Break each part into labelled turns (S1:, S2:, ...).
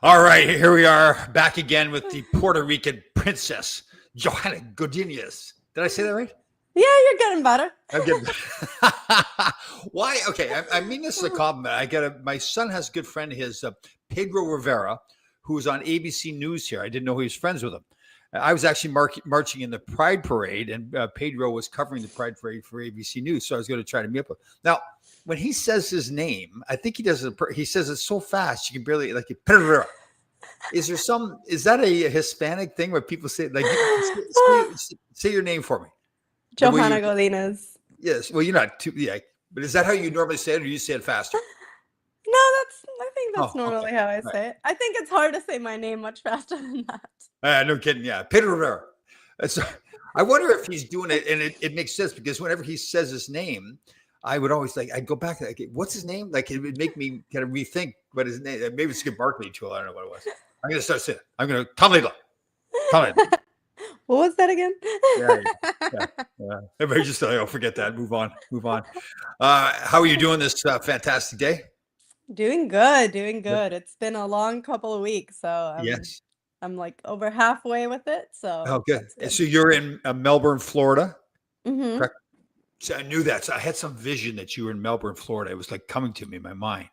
S1: All right, here we are back again with the Puerto Rican princess, Johanna Godinez. Did I say that right?
S2: Yeah, you're getting better.
S1: I'm getting. Why? Okay, I mean this as a compliment. My son has a good friend of his, Pedro Rivera, who was on ABC News here. I didn't know he was friends with him. I was actually marching in the Pride Parade, and Pedro was covering the Pride Parade for ABC News, so I was going to try to meet up with him. Now, when he says his name, I think he does it. He says it so fast you can barely Pedro Rivera. Is there some? Is that a Hispanic thing where people say say your name for me?
S2: Johanna Godinez.
S1: Yes. Well, you're not too. Yeah. But is that how you normally say it, or do you say it faster?
S2: No, I think that's normally how I
S1: Right.
S2: say it. I think it's hard to say my name much faster than that.
S1: No kidding. Yeah, Pedro Rivera. So I wonder if he's doing it, and it makes sense because whenever he says his name, I would always I'd go back to what's his name? Like it would make me kind of rethink what his name. Maybe it's a good marketing tool. I don't know what it was. I'm gonna start saying. I'm gonna Tom Lidla.
S2: What was that again?
S1: Yeah. Everybody just forget that. Move on. How are you doing this fantastic day?
S2: Doing good. It's been a long couple of weeks, so
S1: Yes.
S2: I'm like over halfway with it.
S1: Oh,
S2: So
S1: good.
S2: that's good.
S1: So you're in Melbourne, Florida,
S2: Mm-hmm.
S1: correct? So I knew that. So I had some vision that you were in Melbourne, Florida. It was like coming to me in my mind.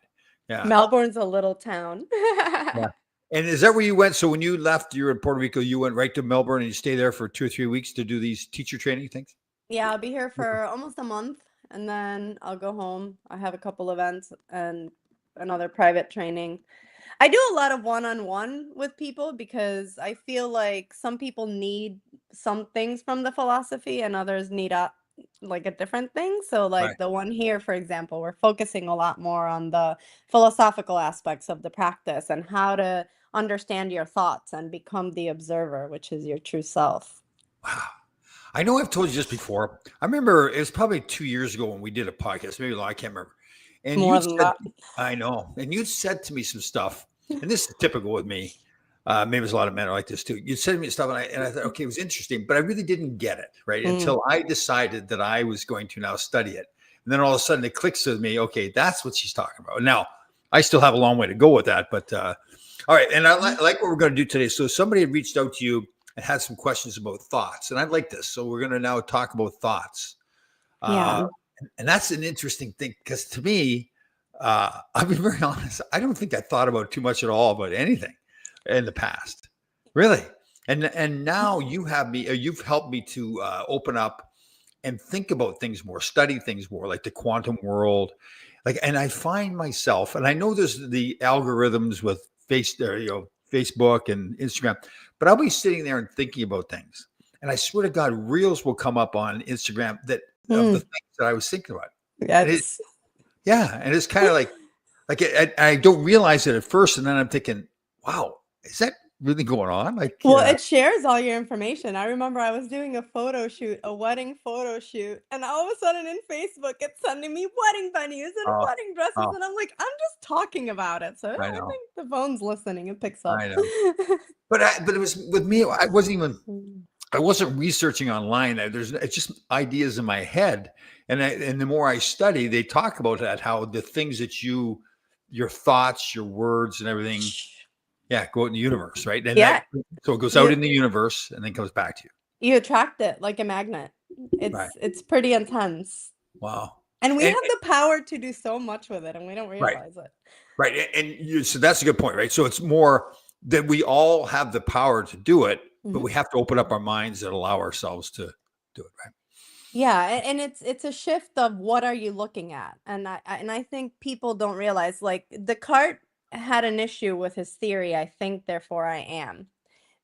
S1: Yeah.
S2: Melbourne's a little town.
S1: Yeah. And is that where you went? So when you left, you were in Puerto Rico, you went right to Melbourne and you stay there for 2 or 3 weeks to do these teacher training things?
S2: Yeah, I'll be here for almost a month and then I'll go home. I have a couple events and another private training. I do a lot of one-on-one with people because I feel like some people need some things from the philosophy and others need a different thing. So
S1: Right.
S2: like the one here, for example, we're focusing a lot more on the philosophical aspects of the practice and how to understand your thoughts and become the observer, which is your true self.
S1: Wow. I know I've told you this before. I remember it was probably 2 years ago when we did a podcast, maybe I can't remember. And
S2: More
S1: you
S2: than
S1: said,
S2: that.
S1: I know, and you said to me some stuff, and this is typical with me. Maybe there's a lot of men are like this too. You said to me stuff, and I thought, okay, it was interesting, but I really didn't get it, right?
S2: Mm.
S1: Until I decided that I was going to now study it. And then all of a sudden it clicks with me, okay, that's what she's talking about. Now, I still have a long way to go with that, but all right. And I like what we're going to do today. So somebody had reached out to you and had some questions about thoughts, and I like this. So we're going to now talk about thoughts. Uh,
S2: Yeah.
S1: and that's an interesting thing because to me, I'll be very honest. I don't think I thought about too much at all about anything in the past, really. And now you've helped me to open up and think about things more, study things more, like the quantum world. And I find myself, and I know there's the algorithms with Facebook and Instagram, but I'll be sitting there and thinking about things. And I swear to God, reels will come up on Instagram that of the
S2: Mm.
S1: things that I was thinking about. And
S2: That's
S1: and it's kind of I don't realize it at first, and then I'm thinking, "Wow, is that really going on?"
S2: Well, it shares all your information. I remember I was doing a photo shoot, a wedding photo shoot, and all of a sudden in Facebook, it's sending me wedding venues and
S1: oh,
S2: wedding dresses,
S1: oh,
S2: and I'm like, I'm just talking about it. So yeah,
S1: I
S2: I
S1: know,
S2: think the phone's listening. It picks up.
S1: I know. But it was with me.
S2: Mm.
S1: I wasn't researching online. It's just ideas in my head, and the more I study, they talk about that how the things that your thoughts, your words, and everything, yeah, go out in the universe, right? And
S2: Yeah,
S1: so it goes out
S2: you
S1: in the universe and then comes back to you,
S2: you attract it like a magnet.
S1: right?
S2: It's pretty intense.
S1: Wow.
S2: And we
S1: And
S2: have the power to do so much with it, and we don't
S1: right,
S2: realize it.
S1: right, so that's a good point, right? So it's more that we all have the power to do it, but
S2: Mhm.
S1: we have to open up our minds and allow ourselves to do it, right?
S2: Yeah, and it's a shift of what are you looking at, and I think people don't realize like Descartes had an issue with his theory. I think, therefore I am,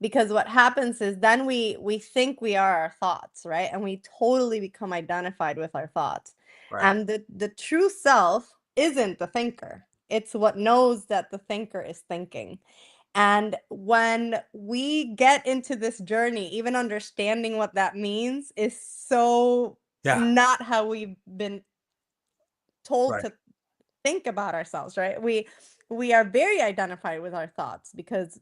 S2: because what happens is then we think we are our thoughts, right? And we totally become identified with our thoughts,
S1: Right.
S2: and the true self isn't the thinker. It's what knows that the thinker is thinking. And when we get into this journey, even understanding what that means is so
S1: Yeah.
S2: not how we've been told
S1: Right.
S2: to think about ourselves, right? We are very identified with our thoughts because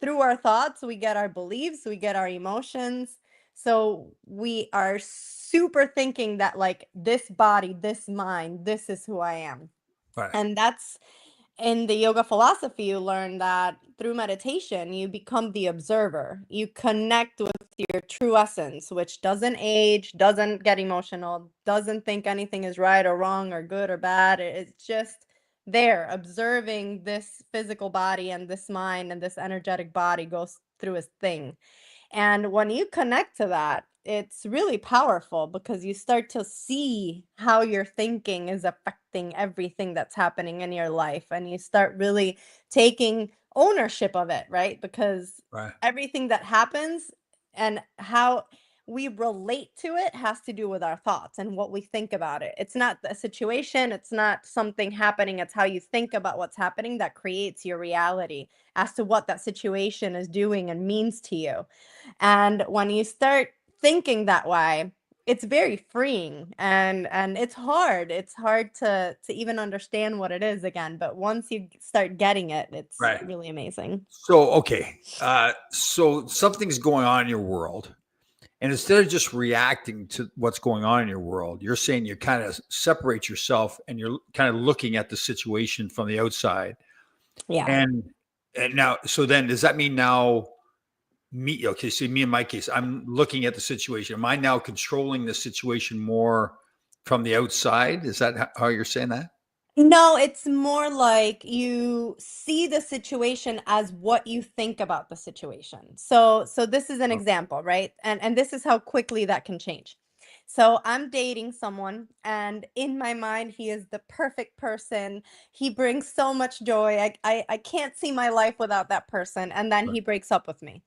S2: through our thoughts we get our beliefs, we get our emotions. So we are super thinking that like this body, this mind, this is who I am.
S1: Right.
S2: And that's in the yoga philosophy, you learn that through meditation, you become the observer. You connect with your true essence, which doesn't age, doesn't get emotional, doesn't think anything is right or wrong or good or bad. It's just there observing this physical body and this mind and this energetic body goes through its thing. And when you connect to that, it's really powerful because you start to see how your thinking is affecting everything that's happening in your life. And you start really taking ownership of it, right? Because
S1: Right.
S2: everything that happens and how we relate to it has to do with our thoughts and what we think about it. It's not the situation, it's not something happening, it's how you think about what's happening that creates your reality as to what that situation is doing and means to you. And when you start thinking that way, it's very freeing and it's hard. It's hard to even understand what it is again, but once you start getting it, it's
S1: Right.
S2: really amazing.
S1: So, okay. So something's going on in your world. And instead of just reacting to what's going on in your world, you're saying you kind of separate yourself and you're kind of looking at the situation from the outside.
S2: Yeah.
S1: And now, so then does that mean now me, okay, so me in my case, I'm looking at the situation. Am I now controlling the situation more from the outside? Is that how you're saying that?
S2: No, it's more like you see the situation as what you think about the situation. So this is an
S1: Oh,
S2: example, right? And this is how quickly that can change. So I'm dating someone and in my mind he is the perfect person. He brings so much joy. I can't see my life without that person and then
S1: right.
S2: he breaks up with me.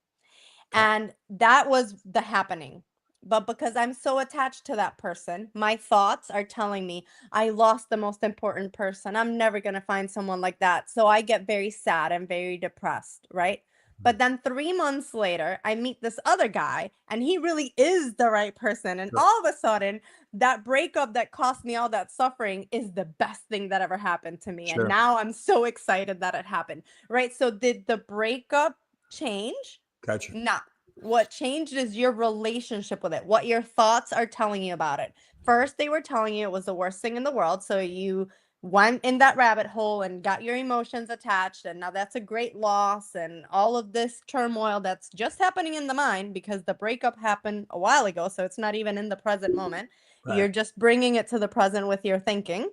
S1: Okay.
S2: And that was the happening. But because I'm so attached to that person, my thoughts are telling me I lost the most important person. I'm never going to find someone like that. So I get very sad and very depressed, right?
S1: Mm,
S2: But then 3 months later, I meet this other guy and he really is the right person. And
S1: sure.
S2: all of a sudden, that breakup that cost me all that suffering is the best thing that ever happened to me. And
S1: Sure.
S2: now I'm so excited that it happened, right? So did the breakup change?
S1: Gotcha.
S2: Nah. What changed is your relationship with it, what your thoughts are telling you about it. First, they were telling you it was the worst thing in the world. So you went in that rabbit hole and got your emotions attached. And now that's a great loss and all of this turmoil that's just happening in the mind because the breakup happened a while ago. So it's not even in the present moment.
S1: Right.
S2: You're just bringing it to the present with your thinking.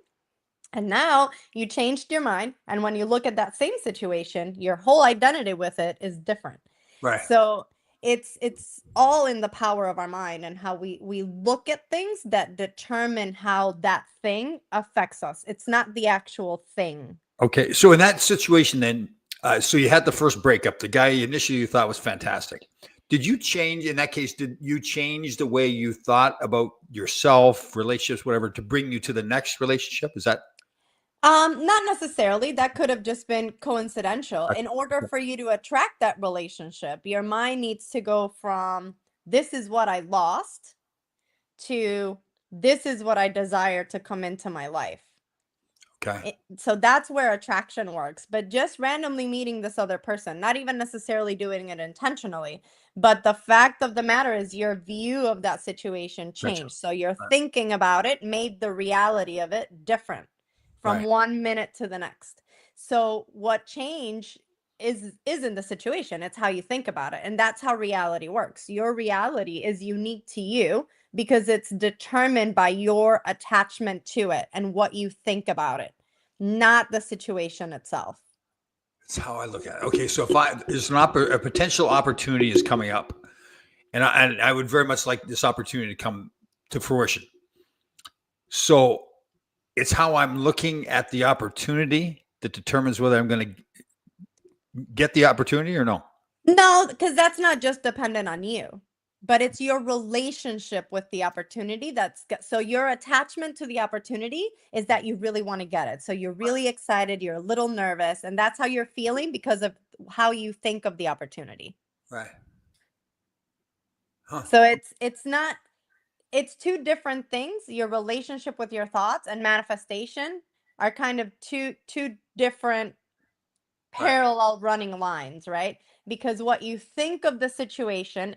S2: And now you changed your mind. And when you look at that same situation, your whole identity with it is different.
S1: Right.
S2: So it's all in the power of our mind and how we look at things that determine how that thing affects us. It's not the actual thing.
S1: Okay. So in that situation, then, so you had the first breakup. The guy initially you thought was fantastic. Did you change in that case? Did you change the way you thought about yourself, relationships, whatever, to bring you to the next relationship? Is that
S2: Not necessarily. That could have just been coincidental. In order for you to attract that relationship, your mind needs to go from this is what I lost to this is what I desire to come into my life.
S1: okay?
S2: So that's where attraction works. But just randomly meeting this other person, not even necessarily doing it intentionally, but the fact of the matter is your view of that situation
S1: Gotcha.
S2: changed. So your
S1: Right.
S2: thinking about it made the reality of it different from
S1: Right.
S2: 1 minute to the next. So what change is in the situation. It's how you think about it. And that's how reality works. Your reality is unique to you because it's determined by your attachment to it and what you think about it, not the situation itself.
S1: That's how I look at it. Okay, so if there's a potential opportunity is coming up, and I would very much like this opportunity to come to fruition. So it's how I'm looking at the opportunity that determines whether I'm going to get the opportunity or no.
S2: No, because that's not just dependent on you, but it's your relationship with the opportunity so your attachment to the opportunity is that you really want to get it. So you're really excited, you're a little nervous, and that's how you're feeling because of how you think of the opportunity.
S1: Right. Huh.
S2: So it's not it's two different things. Your relationship with your thoughts and manifestation are kind of two different
S1: Right.
S2: parallel running lines, right? Because what you think of the situation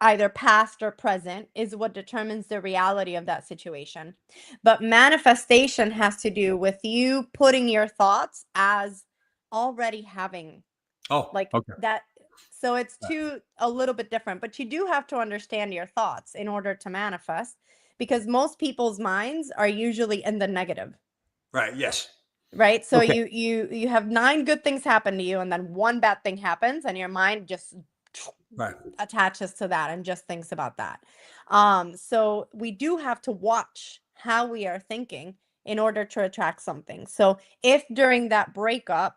S2: either past or present, is what determines the reality of that situation. But manifestation has to do with you putting your thoughts as already having,
S1: Oh,
S2: like
S1: okay.
S2: that. So it's
S1: Right.
S2: a little bit different, but you do have to understand your thoughts in order to manifest, because most people's minds are usually in the negative.
S1: Right. Yes.
S2: Right? So
S1: Okay.
S2: you have 9 good things happen to you, and then 1 bad thing happens, and your mind just
S1: Right.
S2: attaches to that and just thinks about that. So we do have to watch how we are thinking in order to attract something. So if during that breakup,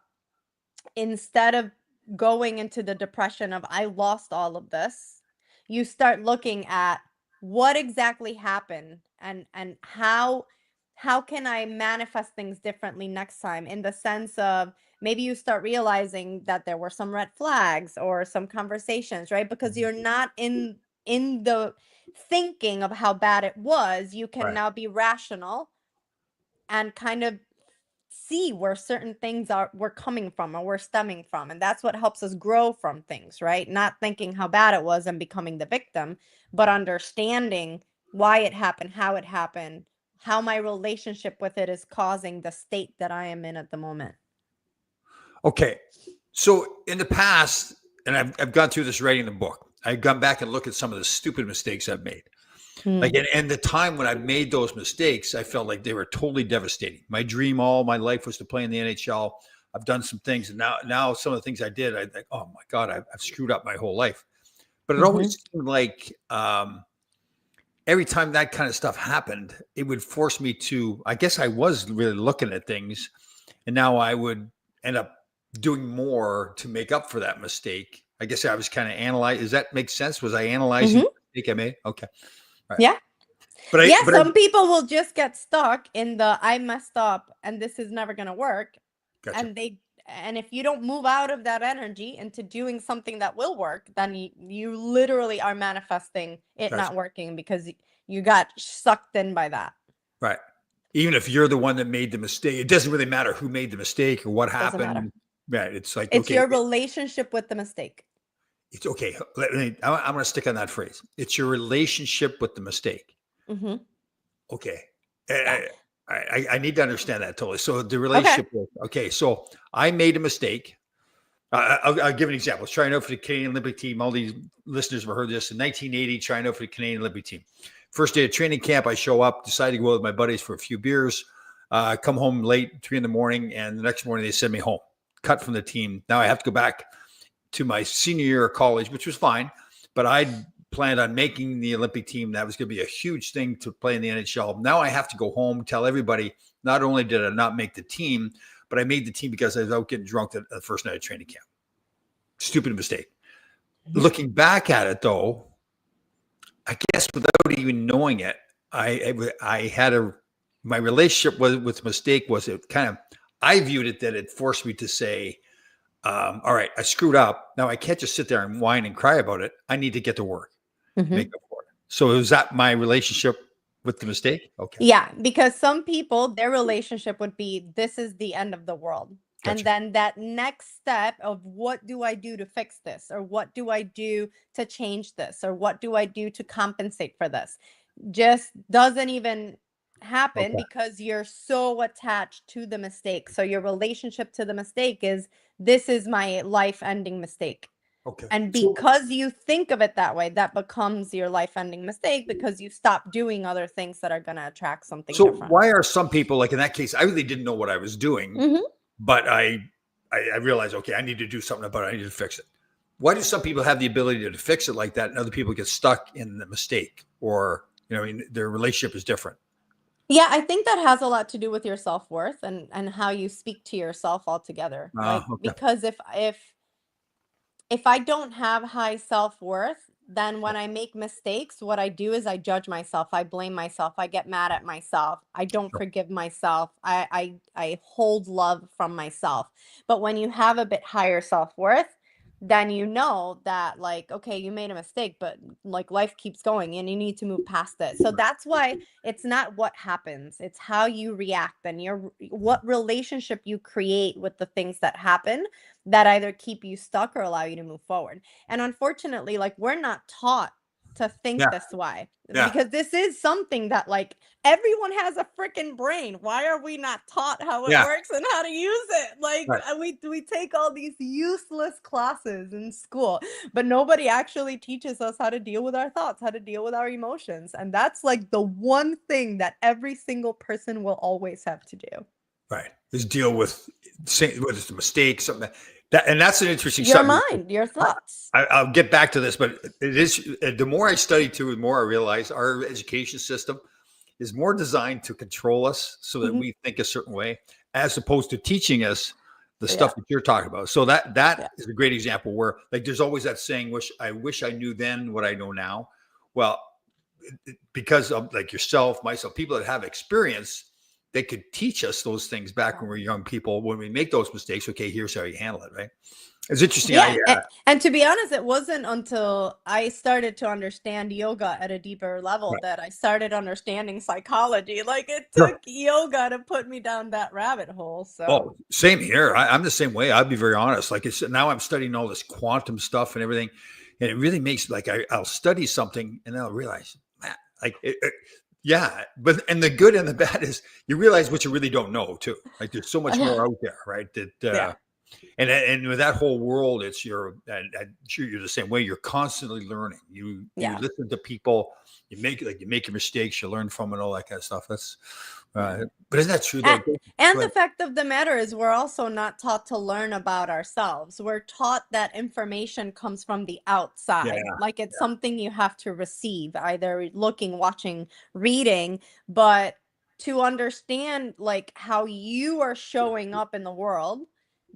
S2: instead of going into the depression of I lost all of this, you start looking at what exactly happened, and how can I manifest things differently next time, in the sense of maybe you start realizing that there were some red flags or some conversations, right? Because
S1: Mhm.
S2: you're not in the thinking of how bad it was. You can
S1: Right.
S2: now be rational and kind of see where certain things are we're coming from, or we're stemming from, and that's what helps us grow from things, right? Not thinking how bad it was and becoming the victim, but understanding why it happened, how my relationship with it is causing the state that I am in at the moment.
S1: Okay. So in the past, and I've gone through this writing the book, I've gone back and looked at some of the stupid mistakes I've made.
S2: Mm.
S1: Like, and the time when I made those mistakes, I felt like they were totally devastating. My dream all my life was to play in the NHL. I've done some things, and now some of the things I did, I think, oh my God, I've screwed up my whole life. But it
S2: Mm-hmm.
S1: always seemed like every time that kind of stuff happened, it would force me to, I guess I was really looking at things, and now I would end up doing more to make up for that mistake. I guess I was kind of analyzing. Does that make sense? Was I analyzing
S2: Mm-hmm.
S1: the mistake I made? Okay. All right.
S2: Yeah.
S1: But I,
S2: Yeah,
S1: but I,
S2: some people will just get stuck in the I messed up and this is never going to work,
S1: gotcha.
S2: and if you don't move out of that energy into doing something that will work, then you literally are manifesting it
S1: Gotcha.
S2: not working, because you got sucked in by that.
S1: Right. Even if you're the one that made the mistake, it doesn't really matter who made the mistake or what
S2: Doesn't matter.
S1: happened. Right. It's like,
S2: It's
S1: okay,
S2: your relationship with the mistake.
S1: it's okay. I'm going to stick on that phrase. It's your relationship with the mistake.
S2: Hmm.
S1: Okay.
S2: Yeah.
S1: I need to understand that totally. So the
S2: Okay.
S1: relationship with, okay, so I made a mistake. I'll give an example. I was trying out for the Canadian Olympic team. All these listeners have heard this. In 1980, trying out for the Canadian Olympic team. First day of training camp, I show up, decide to go out with my buddies for a few beers, come home late, 3 a.m, and the next morning they send me home, cut from the team. Now I have to go back to my senior year of college, which was fine, but I planned on making the Olympic team. That was going to be a huge thing to play in the NHL. Now I have to go home, tell everybody, not only did I not make the team, but I made the team because I was out getting drunk the first night of training camp. Stupid mistake.
S2: Mhm.
S1: Looking back at it, though, I guess without even knowing it, I had my relationship with mistake was it kind of, I viewed it that it forced me to say, all right, I screwed up. Now I can't just sit there and whine and cry about it. I need to get to work, make
S2: Mhm.
S1: up for it. So is that my relationship with the mistake? Okay,
S2: Yeah, because some people, their relationship would be, this is the end of the world. And
S1: gotcha.
S2: then that next step of what do I do to fix this? Or what do I do to change this? Or what do I do to compensate for this? Just doesn't even happen,
S1: Okay,
S2: because you're so attached to the mistake. So your relationship to the mistake is, this is my life ending mistake.
S1: okay.
S2: And because you think of it that way, that becomes your life-ending mistake, because you stop doing other things that are going to attract something
S1: So
S2: different.
S1: why are some people like in that case? I really didn't know what I was doing,
S2: Mhm.
S1: but I realized okay, I need to do something about it. I need to fix it. Why do some people have the ability to fix it like that, and other people get stuck in the mistake, or I mean, their relationship is different?
S2: Yeah, I think that has a lot to do with your self-worth and how you speak to yourself altogether. Like,
S1: Okay,
S2: because if I don't have high self-worth, then when I make mistakes, what I do is I judge myself, I blame myself, I get mad at myself, I don't
S1: sure.
S2: forgive myself, I hold love from myself. But when you have a bit higher self-worth, then you know that, like, okay, you made a mistake, but like life keeps going and you need to move past it. So that's why it's not what happens, it's how you react, and what relationship you create with the things that happen, that either keep you stuck or allow you to move forward. And unfortunately, like, we're not taught to think
S1: Yeah.
S2: this way,
S1: Yeah.
S2: because this is something that like everyone has a freaking brain. Why are we not taught how it
S1: Yeah.
S2: works and how to use it? Like
S1: Right.
S2: we take all these useless classes in school, but nobody actually teaches us how to deal with our thoughts, how to deal with our emotions. And that's like the one thing that every single person will always have to do.
S1: Right. Is deal with whether it's a mistake, something and that's an interesting
S2: Your
S1: subject.
S2: mind, your thoughts.
S1: I'll get back to this, but it is the more I study too, the more I realize our education system is more designed to control us so that
S2: Mhm.
S1: we think a certain way, as opposed to teaching us the
S2: Yeah.
S1: stuff that you're talking about. So
S2: Yeah.
S1: that is a great example where like there's always that saying, wish I knew then what I know now. Well, because of like yourself, myself, people that have experience, they could teach us those things back when we were young people. When we make those mistakes, okay, here's how you handle it, right? It's interesting.
S2: Yeah, and to be honest, it wasn't until I started to understand yoga at a deeper level
S1: Right.
S2: that I started understanding psychology. Like it
S1: Sure.
S2: took yoga to put me down that rabbit hole. So
S1: Oh, same here. I'm the same way. I'll be very honest. Like it's now I'm studying all this quantum stuff and everything, and it really makes like I'll study something and then I'll realize, man, like yeah. But and the good and the bad is you realize what you really don't know too. Like there's so much more out there, right? That
S2: yeah,
S1: and with that whole world, it's and I'm sure you're the same way. You're constantly learning. You
S2: yeah.
S1: listen to people. You make your mistakes. You learn from it. All that kind of stuff. That's but isn't that true though?
S2: And the fact of the matter is, we're also not taught to learn about ourselves. We're taught that information comes from the outside.
S1: Yeah.
S2: Like it's something you have to receive, either looking, watching, reading. But to understand like how you are showing up in the world,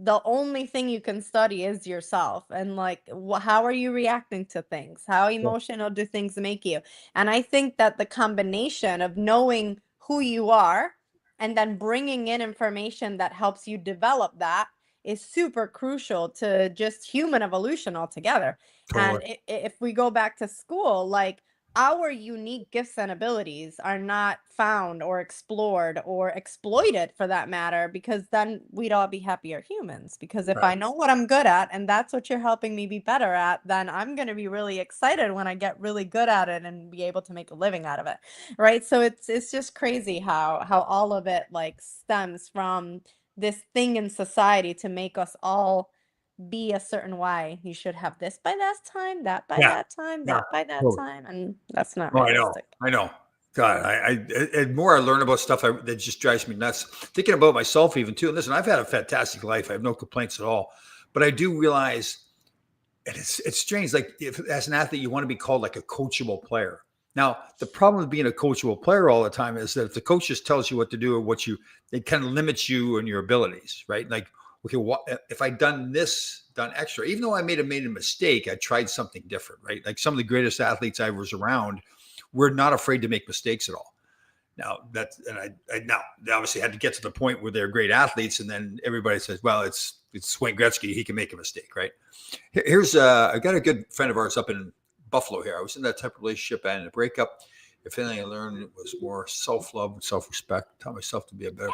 S2: the only thing you can study is yourself. And like, how are you reacting to things? How emotional do things make you? And I think that the combination of knowing who you are and then bringing in information that helps you develop that is super crucial to just human evolution altogether. And
S1: Totally.
S2: if we go back to school, like our unique gifts and abilities are not found or explored or exploited for that matter, because then we'd all be happier humans. Because if
S1: Right.
S2: I know what I'm good at and that's what you're helping me be better at, then I'm going to be really excited when I get really good at it and be able to make a living out of it. Right? So it's just crazy how all of it like stems from this thing in society to make us all be a certain way. You should have this by that time, that by
S1: Yeah.
S2: that time,
S1: Yeah.
S2: that by that
S1: Totally.
S2: time, and that's not
S1: Oh,
S2: realistic.
S1: I know. God, and more I learn about stuff that just drives me nuts. Thinking about myself even too. And listen, I've had a fantastic life. I have no complaints at all. But I do realize, and it's strange. Like if as an athlete, you want to be called like a coachable player. Now, the problem with being a coachable player all the time is that if the coach just tells you what to do or it kind of limits you and your abilities, right? Like, okay, if I done extra, even though I made a mistake, I tried something different, right? Like some of the greatest athletes I was around were not afraid to make mistakes at all. Now I now they obviously had to get to the point where they're great athletes, and then everybody says, well, it's Wayne Gretzky, he can make a mistake, right? Here's I got a good friend of ours up in Buffalo here. I was in that type of relationship and a breakup. If anything I learned, it was more self-love and self-respect. Tell myself to be a better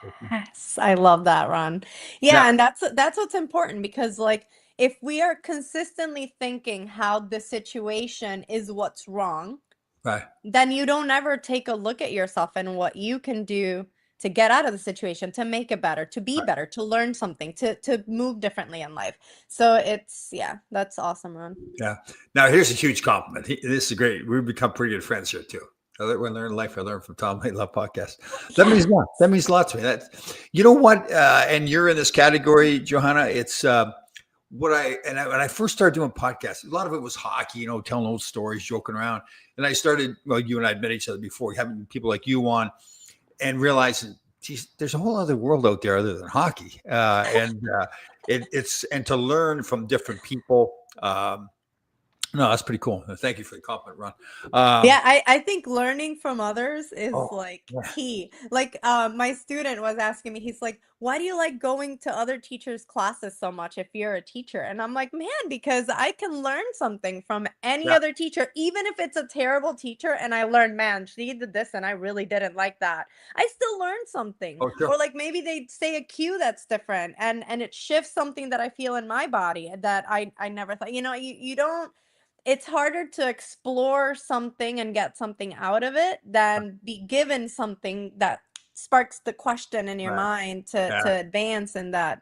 S1: person.
S2: Yes, I love that, Ron. Yeah,
S1: Yeah.
S2: and that's what's important, because like if we are consistently thinking how the situation is what's wrong,
S1: Right.
S2: then you don't ever take a look at yourself and what you can do to get out of the situation, to make it better, to be
S1: Right.
S2: better, to learn something, to move differently in life. So that's awesome, Ron.
S1: Yeah. Now here's a huge compliment. This is great. We've become pretty good friends here too. When I learn life, I learn from Tom Late Love podcast. That means a lot. That means a lot to me. You know what? And you're in this category, Johanna. It's when I first started doing podcasts, a lot of it was hockey, telling old stories, joking around. And I started, well, you and I had met each other before, having people like you on, and realizing, geez, there's a whole other world out there other than hockey. And to learn from different people. No, that's pretty cool. Thank you for the compliment, Ron.
S2: Yeah, I think learning from others is like
S1: yeah.
S2: key. Like my student was asking me, he's like, why do you like going to other teachers' classes so much if you're a teacher? And I'm like, man, because I can learn something from any
S1: Yeah.
S2: other teacher, even if it's a terrible teacher, and I learned, man, she did this and I really didn't like that. I still learned something.
S1: Oh, sure.
S2: Or like maybe they say a cue that's different, and it shifts something that I feel in my body that I never thought. You don't it's harder to explore something and get something out of it than be given something that sparks the question in your
S1: Right.
S2: mind to
S1: Yeah.
S2: advance in that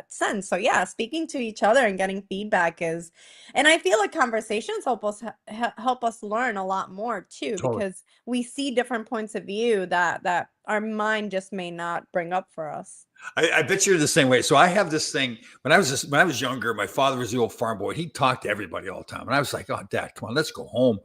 S2: sense. So yeah, speaking to each other and getting feedback is, and I feel like conversations help us help us learn a lot more too,
S1: Totally.
S2: because we see different points of view that our mind just may not bring up for us.
S1: I bet you're the same way. So I have this thing when when I was younger. My father was the old farm boy. He talked to everybody all the time, and I was like, "Oh, Dad, come on, let's go home,"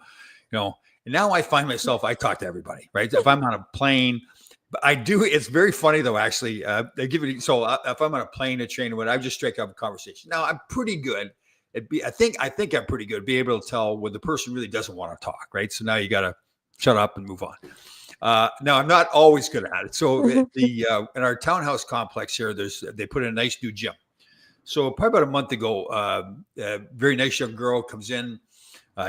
S1: you know. And now I find myself I talk to everybody. Right? If I'm on a plane, but I do. It's very funny though. Actually, they give it. So if I'm on a plane, a train, or what, I just strike up a conversation. Now I'm pretty good. I think I'm pretty good. Be able to tell when the person really doesn't want to talk. Right? So now you got to shut up and move on. Now I'm not always good at it. So in our townhouse complex here, they put in a nice new gym. So probably about a month ago, a very nice young girl comes in.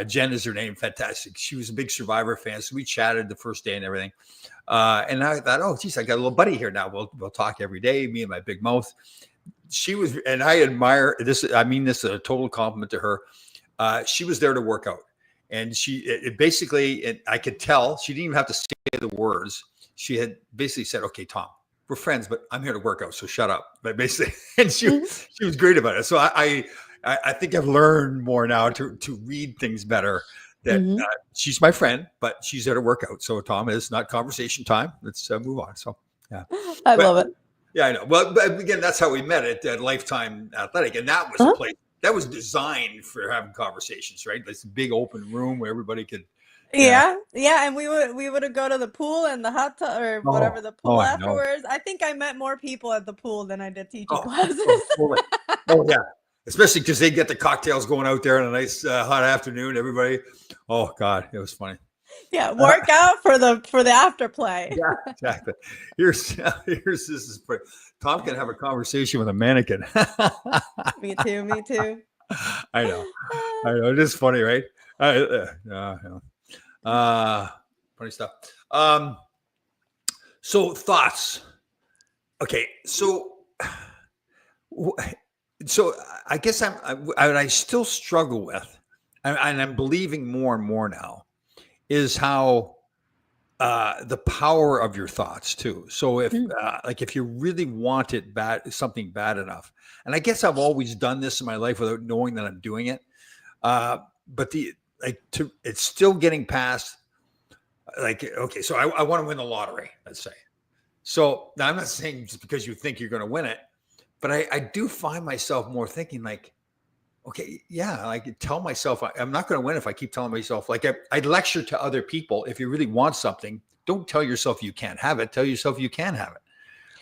S1: Jen is her name, fantastic. She was a big Survivor fan, so we chatted the first day and everything. And I thought, oh, geez, I got a little buddy here now. We'll talk every day. Me and my big mouth. She was, and I admire this. I mean this is a total compliment to her. She was there to work out. And I could tell she didn't even have to say the words. She had basically said, "Okay, Tom, we're friends, but I'm here to work out, so shut up." But basically, and she was great about it. So I think I've learned more now to read things better. That she's my friend, but she's there to work out. So Tom, it's not conversation time. Let's move on. So yeah,
S2: I love it.
S1: Yeah, I know. Well, but again, that's how we met at Lifetime Athletic, and that was a place that was designed for having conversations, right? This big open room where everybody could.
S2: Yeah, and we would go to the pool and the hot tub or whatever, the pool
S1: I know.
S2: afterwards. I think I met more people at the pool than I did teaching
S1: Oh,
S2: classes.
S1: totally. Oh yeah, especially because they get the cocktails going out there on a nice hot afternoon. Everybody, oh God, it was funny.
S2: Yeah, work out for the after play.
S1: Yeah, exactly. Here's this is Tom can have a conversation with a mannequin.
S2: Me too.
S1: I know. It is funny, right? Funny stuff. So thoughts. Okay, so I guess I still struggle with, and I'm believing more and more now, is how the power of your thoughts too. So if you really want it something bad enough, and I guess I've always done this in my life without knowing that I'm doing it. But it's still getting past. Like, okay, so I want to win the lottery, let's say. So now I'm not saying just because you think you're going to win it, but I do find myself more thinking like, okay, yeah, I could tell myself I'm not going to win if I keep telling myself, like I lecture to other people. If you really want something, don't tell yourself you can't have it. Tell yourself you can have it.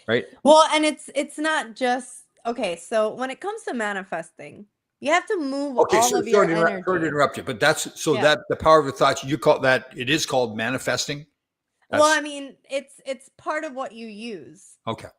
S1: Right.
S2: Well, and it's not just, okay. So when it comes to manifesting, you have to move all of your energy.
S1: Sorry to interrupt you, but that the power of the thoughts, you call that, it is called manifesting.
S2: Well, I mean, it's part of what you use.
S1: Okay.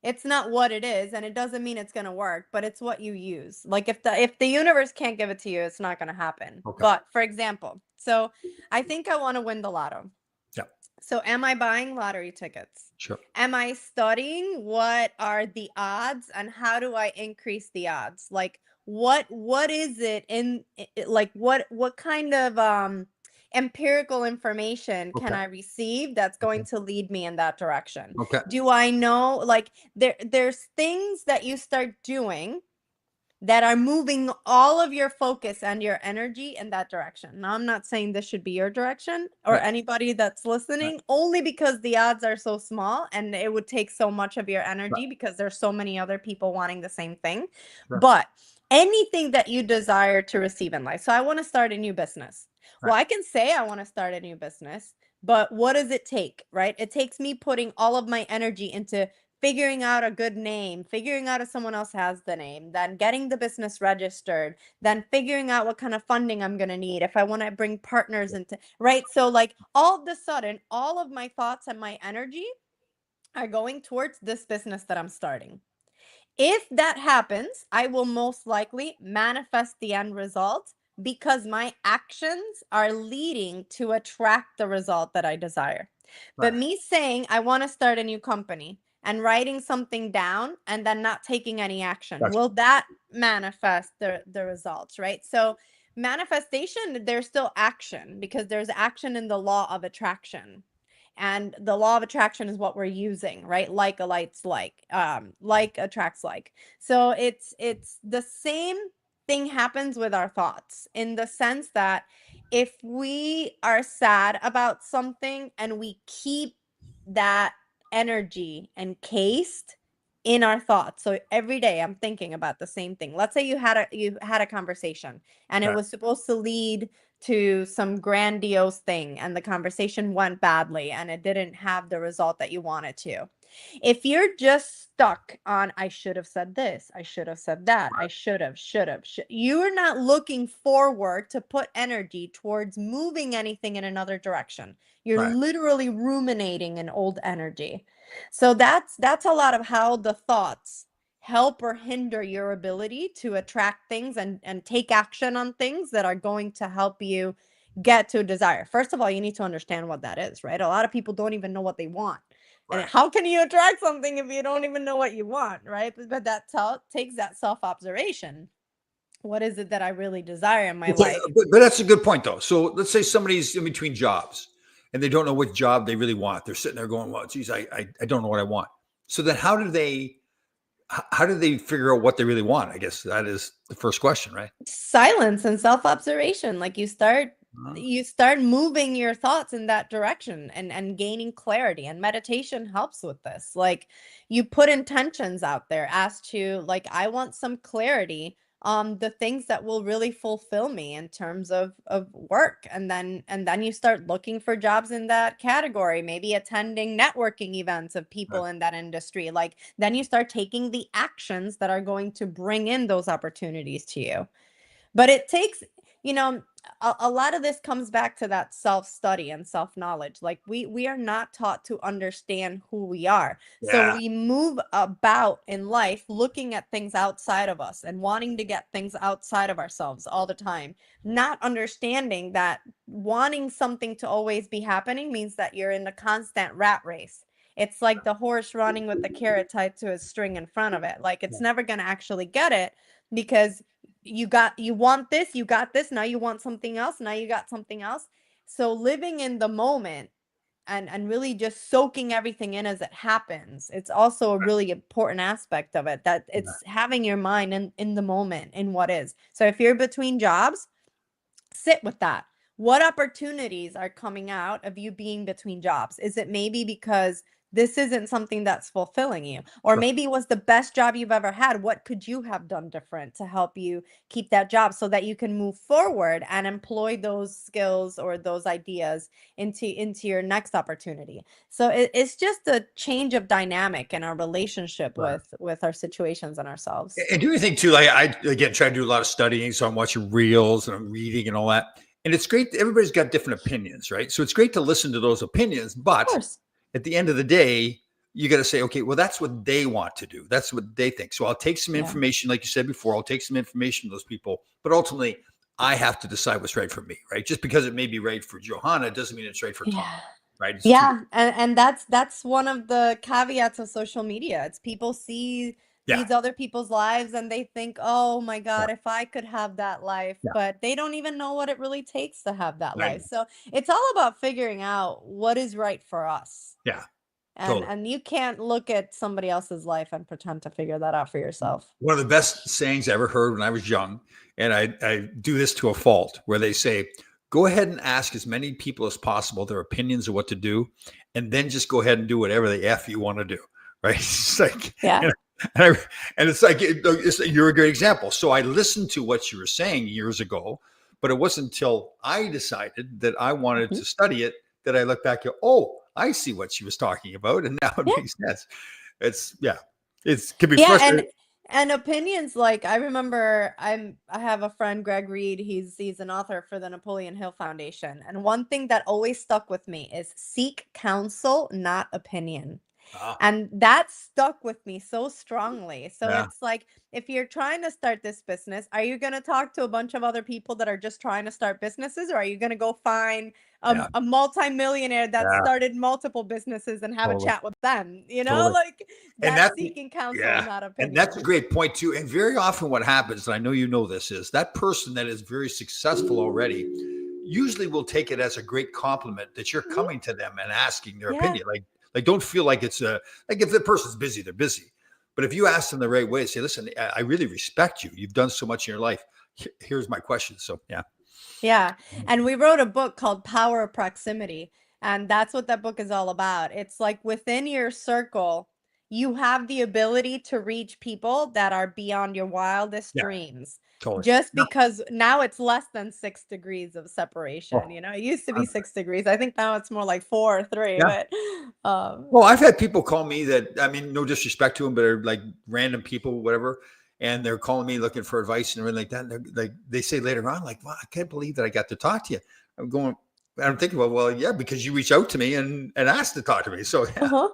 S2: It's not what it is, and it doesn't mean it's going to work, but it's what you use. Like if the universe can't give it to you, it's not going to happen.
S1: Okay.
S2: But for example, so I think I want to win the lotto.
S1: Yeah.
S2: So am I buying lottery tickets?
S1: Sure.
S2: Am I studying what are the odds and how do I increase the odds? Like what is it in like what kind of empirical information can I receive that's going to lead me in that direction?
S1: Okay.
S2: Do I know, like there's things that you start doing that are moving all of your focus and your energy in that direction. Now, I'm not saying this should be your direction or anybody that's listening, only because the odds are so small and it would take so much of your energy because there's so many other people wanting the same thing. But anything that you desire to receive in life. So I want to start a new business. Well, I can say I want to start a new business, but what does it take, right? It takes me putting all of my energy into figuring out a good name, figuring out if someone else has the name, then getting the business registered, then figuring out what kind of funding I'm going to need if I want to bring partners into, right? So like all of a sudden, all of my thoughts and my energy are going towards this business that I'm starting. If that happens, I will most likely manifest the end result because my actions are leading to attract the result that I desire. But me saying I want to start a new company and writing something down and then not taking any action, will that manifest the results, right? So Manifestation, there's still action because there's action in the law of attraction. And the law of attraction is what we're using, right? Like a light's like attracts like. So it's the same thing happens with our thoughts in the sense that if we are sad about something and we keep that energy encased in our thoughts. So every day I'm thinking about the same thing. Let's say you had a conversation and it
S1: Right.
S2: was supposed to lead to some grandiose thing and the conversation went badly and it didn't have the result that you wanted to. If you're just stuck on, I should have said this, I should have said that, I should have, you're not looking forward to put energy towards moving anything in another direction. You're
S1: Right.
S2: literally ruminating an old energy. So that's a lot of how the thoughts help or hinder your ability to attract things and take action on things that are going to help you get to a desire. First of all, you need to understand what that is, right? A lot of people don't even know what they want. And
S1: Right.
S2: how can you attract something if you don't even know what you want, right? But that takes that self-observation. What is it that I really desire in my life?
S1: But that's a good point, though. So let's say somebody's in between jobs and they don't know what job they really want. They're sitting there going, "Well, geez, I don't know what I want." So then, how do they figure out what they really want? I guess that is the first question, right?
S2: Silence and self-observation. Like
S1: Uh,
S2: you start moving your thoughts in that direction and gaining clarity, and meditation helps with this. Like you put intentions out there as to, like, I want some clarity on the things that will really fulfill me in terms of work, and then you start looking for jobs in that category, maybe attending networking events of
S1: right.
S2: people in that industry. Like then you start taking the actions that are going to bring in those opportunities to you. But it takes, you know, a lot of this comes back to that self-study and self-knowledge. Like we are not taught to understand who we are. So
S1: Yeah.
S2: we move about in life looking at things outside of us and wanting to get things outside of ourselves all the time, not understanding that wanting something to always be happening means that you're in a constant rat race. It's like the horse running with the carrot tied to a string in front of it. Like it's never going to actually get it because you want this, you got this, now you want something else, now you got something else. So living in the moment and really just soaking everything in as it happens, it's also a really important aspect of it, that it's having your mind in the moment, in what is. So if you're between jobs, sit with that. What opportunities are coming out of you being between jobs? Is it maybe because this isn't something that's fulfilling you? Or
S1: Sure.
S2: maybe it was the best job you've ever had. What could you have done different to help you keep that job so that you can move forward and employ those skills or those ideas into your next opportunity? So it's just a change of dynamic in our relationship
S1: Right.
S2: with our situations and ourselves.
S1: And do you think too? Like I again try to do a lot of studying, so I'm watching reels and I'm reading and all that. And it's great. Everybody's got different opinions, right? So it's great to listen to those opinions.
S2: Of
S1: But
S2: course.
S1: at the end of the day, you got to say, okay, well, that's what they want to do. That's what they think. So I'll take some
S2: Yeah.
S1: information, like you said before. I'll take some information from those people, but ultimately, I have to decide what's right for me, right? Just because it may be right for Johanna doesn't mean it's right for Tom,
S2: Yeah.
S1: right? It's two.
S2: Yeah, and that's one of the caveats of social media. It's people see
S1: Yeah,
S2: these other people's lives and they think, "Oh my
S1: yeah,
S2: God, if I could have that life,"
S1: yeah.
S2: but they don't even know what it really takes to have that
S1: Right.
S2: life. So it's all about figuring out what is right for us.
S1: Yeah,
S2: And
S1: totally.
S2: and you can't look at somebody else's life and pretend to figure that out for yourself.
S1: One of the best sayings I ever heard when I was young, and I do this to a fault, where they say, go ahead and ask as many people as possible their opinions of what to do, and then just go ahead and do whatever the F you want to do. Right. It's like,
S2: Yeah.
S1: and, and, and it's like, you're a great example. So I listened to what you were saying years ago, but it wasn't until I decided that I wanted
S2: Mhm.
S1: to study it that I look back at, oh, I see what she was talking about. And now it
S2: Yeah.
S1: makes sense. Yeah, it can be
S2: Yeah,
S1: frustrating.
S2: and opinions, like I remember I have a friend, Greg Reed, he's an author for the Napoleon Hill Foundation. And one thing that always stuck with me is seek counsel, not opinion.
S1: Ah,
S2: And that stuck with me so strongly. So
S1: yeah,
S2: it's like, if you're trying to start this business, are you going to talk to a bunch of other people that are just trying to start businesses, or are you going to go find
S1: yeah,
S2: a multimillionaire that
S1: yeah,
S2: started multiple businesses and have a
S1: totally,
S2: chat with them?
S1: totally.
S2: Like,
S1: And
S2: that's
S1: that,
S2: seeking counsel,
S1: yeah,
S2: not
S1: and that's a
S2: opinion.
S1: great point too. And very often, what happens, and I know you know this, is that person that is very successful already usually will take it as a great compliment that you're
S2: Mhm.
S1: coming to them and asking their
S2: Yeah.
S1: opinion. Like don't feel like it's a like if the person's busy, they're busy. But if you ask them the right way, say, "Listen, I really respect you. You've done so much in your life. Here's my question." So yeah,
S2: Yeah. And we wrote a book called Power of Proximity. And that's what that book is all about. It's like within your circle, you have the ability to reach people that are beyond your wildest
S1: yeah,
S2: dreams.
S1: totally.
S2: Just
S1: No,
S2: because now it's less than 6 degrees of separation.
S1: oh,
S2: It used to be
S1: I'm-
S2: 6 degrees. I think now it's more like 4 or 3.
S1: yeah.
S2: But um,
S1: Well, I've had people call me that, I mean, no disrespect to them, but are like random people, whatever. And they're calling me looking for advice and everything like that. And they're like, they say later on, like, wow, I can't believe that I got to talk to you. I'm going, I'm thinking, well, yeah, because you reached out to me and asked to talk to me. So yeah,
S2: uh-huh.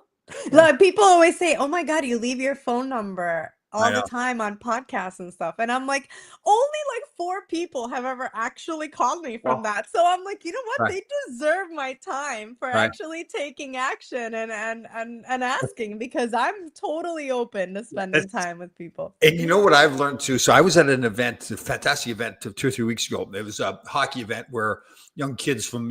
S1: yeah,
S2: Like, people always say, "Oh my God, you leave your phone number
S1: I
S2: all the
S1: know.
S2: time on podcasts and stuff." And I'm like, only like 4 people have ever actually called me from
S1: Well,
S2: that. So I'm like, you know what?
S1: right,
S2: They deserve my time for
S1: right.
S2: actually taking action and asking, because I'm totally open to spending
S1: It's,
S2: time with people.
S1: and you know what I've learned too? So I was at an event, a fantastic event 2 or 3 weeks ago. It was a hockey event where young kids from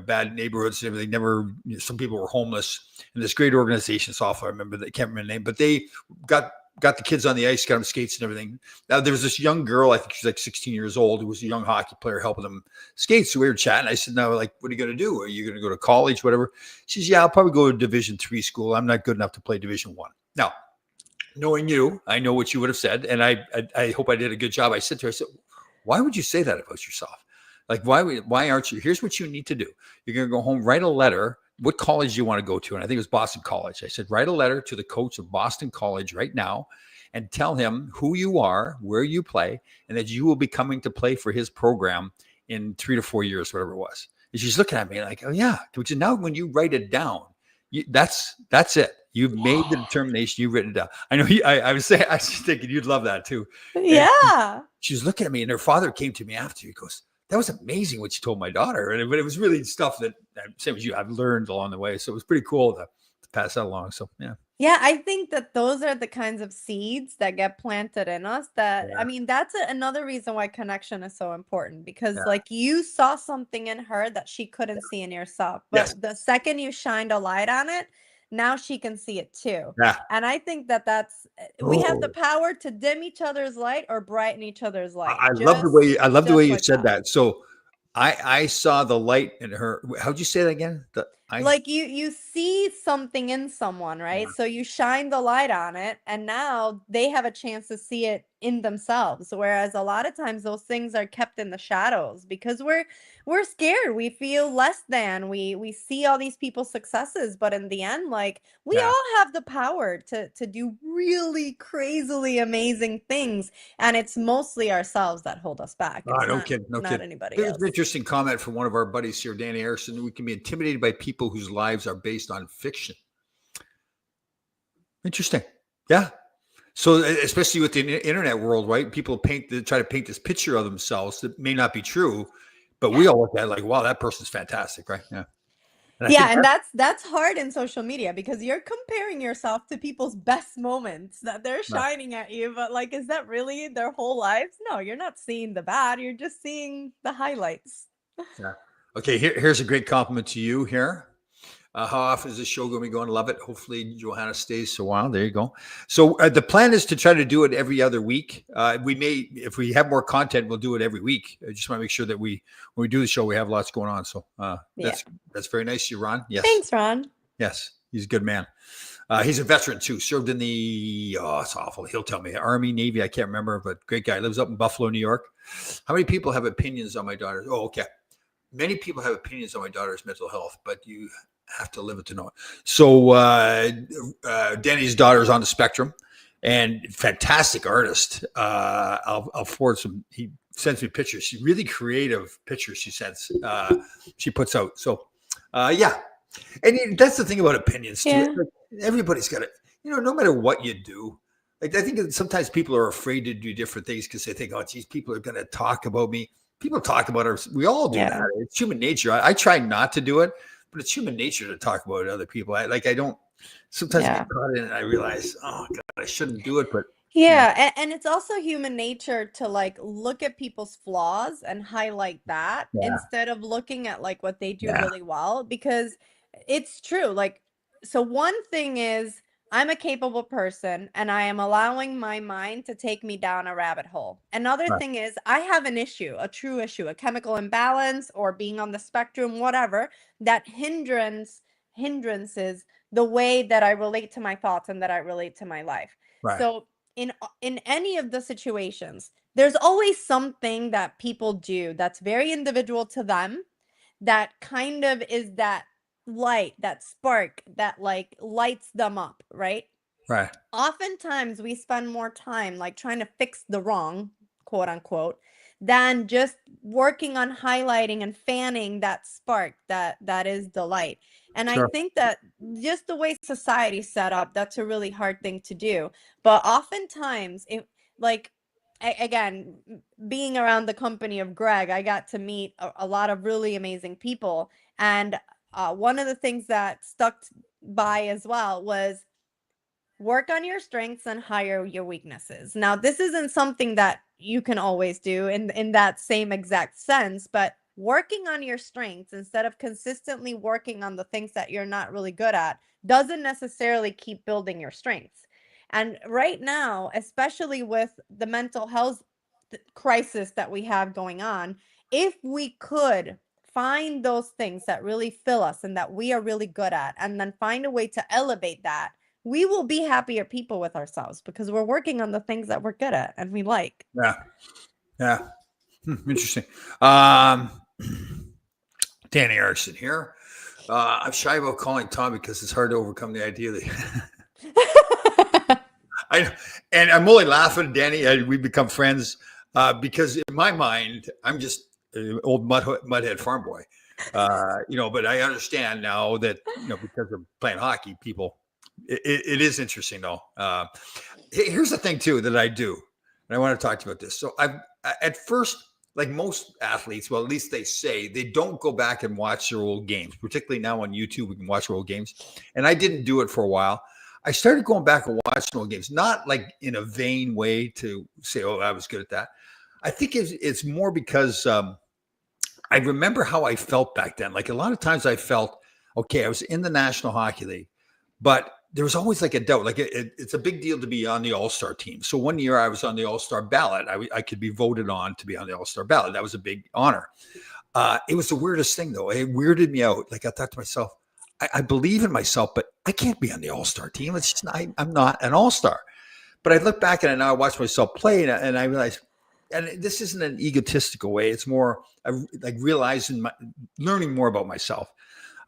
S1: bad neighborhoods and everything some people were homeless. And this great organization, software, I remember, they can't remember the name, but they got got the kids on the ice, got them skates and everything. Now there was this young girl, I think she's like 16 years old, who was a young hockey player helping them skate. So we were chatting. I said, "No, like, what are you going to do? Are you going to go to college, whatever?" She says, "Yeah, I'll probably go to Division 3 school. I'm not good enough to play Division 1." Now, knowing you, I know what you would have said, and I hope I did a good job. I said to her, I said, "Why would you say that about yourself? Like, why aren't you? Here's what you need to do. You're going to go home, write a letter. What college do you want to go to?" And I think it was Boston College. I said, "Write a letter to the coach of Boston College right now and tell him who you are, where you play, and that you will be coming to play for his program in 3 to 4 years, whatever it was." And she's looking at me like, "Oh yeah." Which is now when you write it down, that's it. You've made the determination. You've written it down. I know. I was saying. I was just thinking you'd love that too. And
S2: Yeah.
S1: she was looking at me, and her father came to me after. He goes, "That was amazing what you told my daughter." But it was really stuff that, same as you, I've learned along the way. So it was pretty cool to pass that along. So yeah,
S2: Yeah, I think that those are the kinds of seeds that get planted in us. That, I
S1: yeah,
S2: mean, that's another reason why connection is so important, because
S1: yeah,
S2: like, you saw something in her that she couldn't see in yourself.
S1: yes,
S2: But the second you shined a light on it, now she can see it too.
S1: yeah.
S2: And I think that we have the
S1: Oh,
S2: power to dim each other's light or brighten each other's light.
S1: I love the way
S2: Just
S1: you
S2: like
S1: said
S2: that.
S1: that. So I saw the light in her. How'd you say that again?
S2: Like, you see something in someone, right?
S1: Yeah,
S2: So you shine the light on it, and now they have a chance to see it in themselves. Whereas a lot of times those things are kept in the shadows because we're scared. We feel less than. We see all these people's successes, but in the end, like, we
S1: yeah.
S2: all have the power to do really crazily amazing things, and it's mostly ourselves that hold us back. It's
S1: No
S2: not
S1: kidding, no
S2: not
S1: kidding.
S2: anybody
S1: There's an
S2: else.
S1: interesting comment from one of our buddies here, Danny Harrison. We can be intimidated by people whose lives are based on fiction. Interesting. Yeah. So especially with the internet world, right? People try to paint this picture of themselves that may not be true, but we all look at it like, wow, that person's fantastic, right? Yeah. And I think
S2: Yeah, and that's hard in social media because you're comparing yourself to people's best moments that they're
S1: that,
S2: shining at you, but like, is that really their whole lives? No, you're not seeing the bad, you're just seeing the highlights.
S1: yeah. Okay, here's a great compliment to you here. How often is this show going to be going? Love it. Hopefully, Johanna stays a while. There you go. So the plan is to try to do it every other week. We may, if we have more content, we'll do it every week. I just want to make sure that when we do the show, we have lots going on. So
S2: Yeah.
S1: that's very nice, you, Ron. Yes,
S2: Thanks, Ron.
S1: yes, he's a good man. He's a veteran too. Served in the it's awful. He'll tell me Army, Navy. I can't remember, but great guy. Lives up in Buffalo, New York. How many people have opinions on my daughter? Oh, okay. Many people have opinions on my daughter's mental health, but you have to live it to know it. So Danny's daughter's on the spectrum and fantastic artist. I'll forward some. He sends me pictures. She's really creative pictures she sends. She puts out. So yeah. And that's the thing about opinions too.
S2: Yeah.
S1: Like, everybody's got it. No matter what you do, like I think that sometimes people are afraid to do different things because they think, oh, geez, people are going to talk about me. People talk about us. We all do that. It's human nature. I try not to do it, but it's human nature to talk about other people. I don't. Sometimes I get caught in it and I realize, oh God, I shouldn't do it. But
S2: yeah, and it's also human nature to like look at people's flaws and highlight that instead of looking at like what they do really well, because it's true. Like, so one thing is I'm a capable person and I am allowing my mind to take me down a rabbit hole. Another thing is I have an issue, a true issue, a chemical imbalance or being on the spectrum, whatever, that hindrances the way that I relate to my thoughts and that I relate to my life. So in any of the situations, there's always something that people do that's very individual to them that kind of is that light, that spark that like lights them up, right?
S1: Right.
S2: Oftentimes we spend more time like trying to fix the wrong, quote unquote, than just working on highlighting and fanning that spark that is the light. And I think that just the way society's set up, that's a really hard thing to do. But oftentimes, again, being around the company of Greg, I got to meet a lot of really amazing people. And one of the things that stuck by as well was work on your strengths and hire your weaknesses. Now, this isn't something that you can always do in that same exact sense, but working on your strengths instead of consistently working on the things that you're not really good at doesn't necessarily keep building your strengths. And right now, especially with the mental health crisis that we have going on, if we could find those things that really fill us and that we are really good at, and then find a way to elevate that, we will be happier people with ourselves because we're working on the things that we're good at and we like.
S1: Yeah. Interesting. Danny Erickson here. I'm shy about calling Tom because it's hard to overcome the idea that and I'm only laughing, Danny. We become friends because in my mind, I'm just an old mudhead farm boy. But I understand now that because of playing hockey, people. It is interesting though. Here's the thing too that I do, and I want to talk to you about this. So at first, like most athletes, well, at least they say they don't go back and watch their old games. Particularly now on YouTube, we can watch our old games. And I didn't do it for a while. I started going back and watching old games, not like in a vain way to say, "Oh, I was good at that." I think it's more because I remember how I felt back then. Like a lot of times, I felt okay. I was in the National Hockey League, but there was always like a doubt. Like it's a big deal to be on the All-Star team. So one year I was on the All-Star ballot. I could be voted on to be on the All-Star ballot. That was a big honor. It was the weirdest thing though. It weirded me out. Like I thought to myself, I believe in myself, but I can't be on the All-Star team. It's just I'm not an All-Star. But I look back and now I watch myself play and I realize, and this isn't an egotistical way. It's more like realizing, learning more about myself.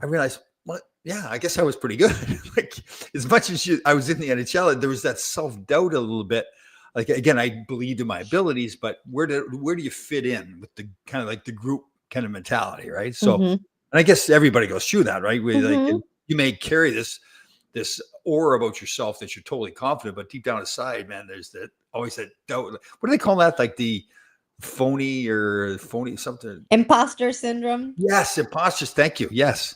S1: I realized, well, yeah, I guess I was pretty good. Like as much as I was in the NHL, there was that self-doubt a little bit. Like again, I believed in my abilities, but where do you fit in with the kind of like the group kind of mentality, right? So, and I guess everybody goes through that, right? Where like you may carry this aura about yourself that you're totally confident, but deep down inside, man, there's always that doubt. What do they call that? Like the phony something?
S2: Imposter syndrome.
S1: Yes, imposters. Thank you. Yes.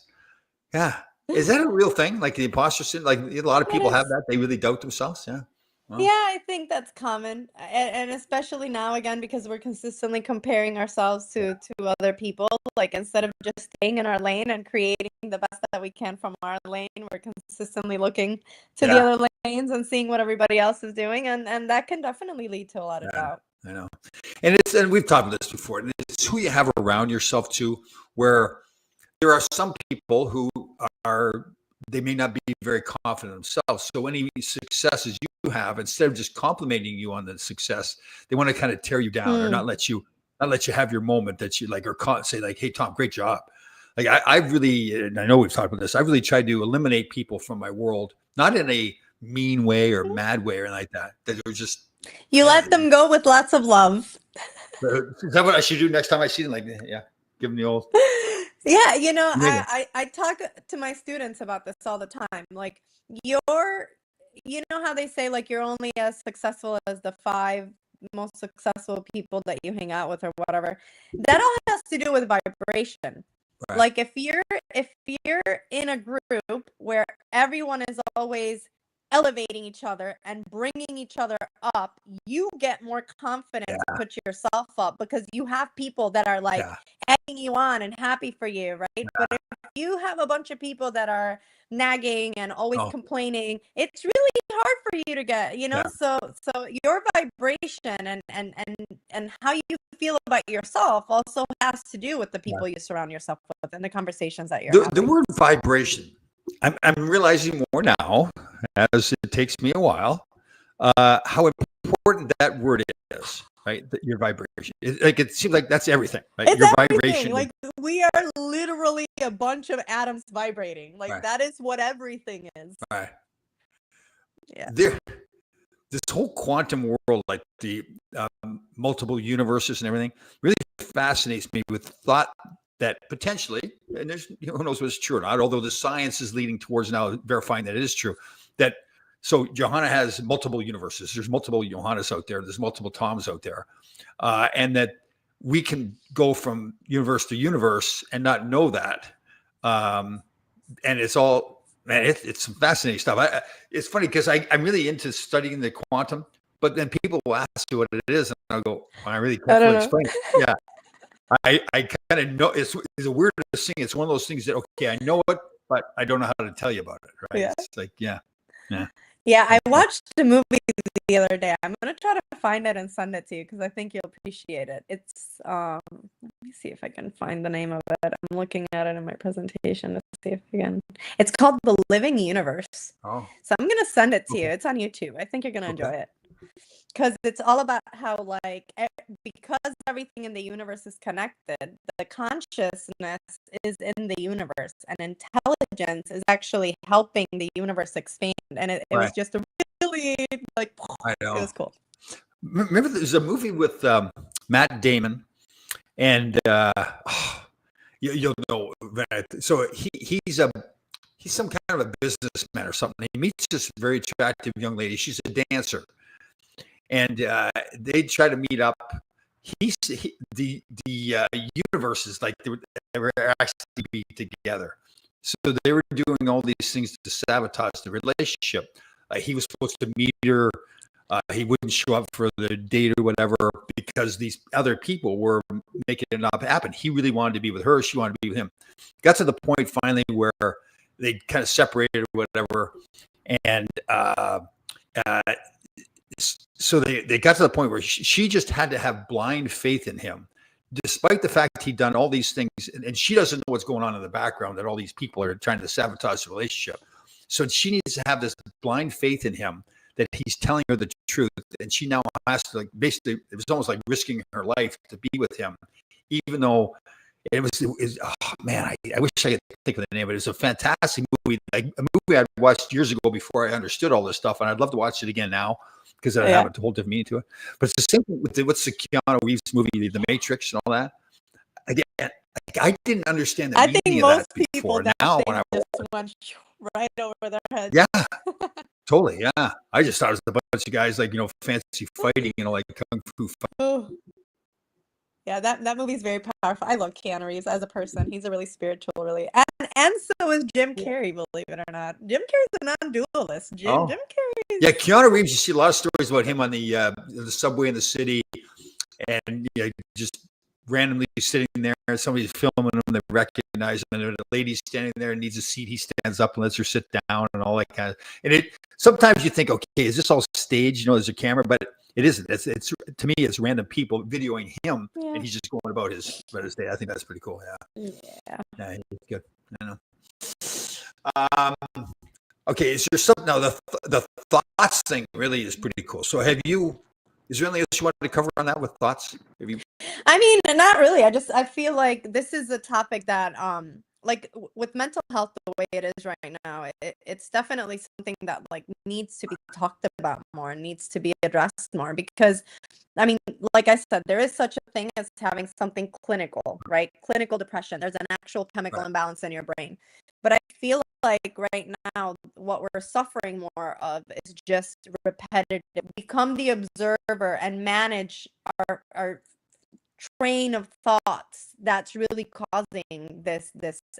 S1: Yeah. Is that a real thing? Like the imposter syndrome? Like a lot of people have that. They really doubt themselves. Yeah.
S2: Well, yeah, I think that's common. And especially now, again, because we're consistently comparing ourselves to other people. Like instead of just staying in our lane and creating the best that we can from our lane, we're consistently looking to the other lanes and seeing what everybody else is doing. And that can definitely lead to a lot of doubt.
S1: I know. And we've talked about this before. And it's who you have around yourself too, where there are some people who they may not be very confident themselves. So any successes you have, instead of just complimenting you on the success, they want to kind of tear you down or not let you have your moment that you like, or say like, "Hey, Tom, great job." Like I really, and I know we've talked about this, I really tried to eliminate people from my world, not in a mean way or mad way or like that. That they're just.
S2: You let them go with lots of love.
S1: Is that what I should do next time I see them? Like, yeah, give them the old.
S2: Yeah, you know,
S1: Really?
S2: I talk to my students about this all the time. Like you're, you know how they say like you're only as successful as the five most successful people that you hang out with or whatever. That all has to do with vibration.
S1: Right.
S2: Like if you're in a group where everyone is always elevating each other and bringing each other up, you get more confident to
S1: Yeah.
S2: put yourself up because you have people that are like
S1: Yeah.
S2: egging you on and happy for you, right? But if you have a bunch of people that are nagging and always
S1: Oh,
S2: complaining, it's really hard for you to get, you know?
S1: yeah.
S2: So your vibration and how you feel about yourself also has to do with the
S1: Yeah.
S2: people you surround yourself with and the conversations that you're
S1: The
S2: having.
S1: word vibration, I'm realizing more now, as it takes me a while, how important that word is, right? Your vibration. Like it seems like that's everything, right?
S2: It's
S1: Your
S2: everything.
S1: vibration.
S2: Like we are literally a bunch of atoms vibrating. Like
S1: Right.
S2: that is what everything is.
S1: Right.
S2: Yeah.
S1: There, this whole quantum world, like the multiple universes and everything, really fascinates me with thought that potentially, and there's who knows what's true or not, although the science is leading towards now verifying that it is true. That so Johanna has multiple universes. There's multiple Johannas out there. There's multiple Toms out there, and that we can go from universe to universe and not know that. And it's all man, it's some fascinating stuff. It's funny because I'm really into studying the quantum, but then people will ask me what it is, and I'll go, well, I really
S2: I
S1: can't
S2: don't
S1: fully
S2: know.
S1: explain it. Yeah, I kind of know it's the weirdest thing. It's one of those things that okay, I know it, but I don't know how to tell you about it. Right?
S2: Yeah.
S1: It's like yeah.
S2: Yeah, I
S1: Yeah.
S2: watched a movie the other day. I'm gonna try to find it and send it to you because I think you'll appreciate it. It's let me see if I can find the name of it. I'm looking at it in my presentation to see if I can. It's called The Living Universe.
S1: Oh,
S2: So I'm gonna send it to you.
S1: okay.
S2: It's on YouTube. I think you're gonna enjoy
S1: Okay.
S2: it. Because it's all about how like because everything in the universe is connected, the consciousness is in the universe and intelligence is actually helping the universe expand, and it
S1: Right.
S2: was just a really like
S1: I
S2: it
S1: know.
S2: was cool.
S1: Remember, there's a movie with Matt Damon, and you'll know. So he's some kind of a businessman or something. He meets this very attractive young lady. She's a dancer, and they try to meet up. The universes like they were actually be together. So they were doing all these things to sabotage the relationship. He was supposed to meet her. He wouldn't show up for the date or whatever because these other people were making it not happen. He really wanted to be with her. She wanted to be with him. Got to the point finally where they kind of separated or whatever. And uh, so they got to the point where she just had to have blind faith in him, despite the fact he'd done all these things. And she doesn't know what's going on in the background, that all these people are trying to sabotage the relationship. So she needs to have this blind faith in him that he's telling her the truth. And she now has to like, basically, it was almost like risking her life to be with him, even though it was oh man, I wish I could think of the name of it. It's a fantastic movie, like a movie I watched years ago before I understood all this stuff. And I'd love to watch it again now because I have a whole different meaning to it. But it's the same thing with what's the Keanu Reeves movie, The Matrix and all that. Again, I didn't understand the
S2: I
S1: meaning
S2: think
S1: of
S2: most
S1: that
S2: people
S1: before.
S2: that
S1: Now,
S2: thing
S1: when I
S2: just went right over their heads.
S1: yeah, totally, yeah, I just thought it was a bunch of guys like fancy fighting, like kung fu.
S2: Oh. Yeah, that movie is very powerful. I love Keanu Reeves as a person. He's a really spiritual, really, and so is Jim Carrey. Believe it or not, Jim Carrey's a non-dualist. Jim Carrey.
S1: Yeah, Keanu Reeves. You see a lot of stories about him on the subway in the city, and just randomly sitting there. Somebody's filming him. They recognize him, and a lady's standing there and needs a seat. He stands up and lets her sit down, and all that kind of. And it sometimes you think, okay, is this all staged? There's a camera, but it isn't. It's to me, it's random people videoing him, and he's just going about his day. I think that's pretty cool. Yeah, he's good. I know. Okay, is there something now? The thoughts thing really is pretty cool. So, is there anything else you wanted to cover on that with thoughts?
S2: I mean, not really. I feel like this is a topic that like with mental health the way it is right now, it's definitely something that like needs to be talked about more, needs to be addressed more, because I mean, like I said, there is such a thing as having something clinical, right? Clinical depression. There's an actual chemical
S1: Right.
S2: imbalance in your brain. But I feel like right now, what we're suffering more of is just repetitive. Become the observer and manage our train of thoughts that's really causing this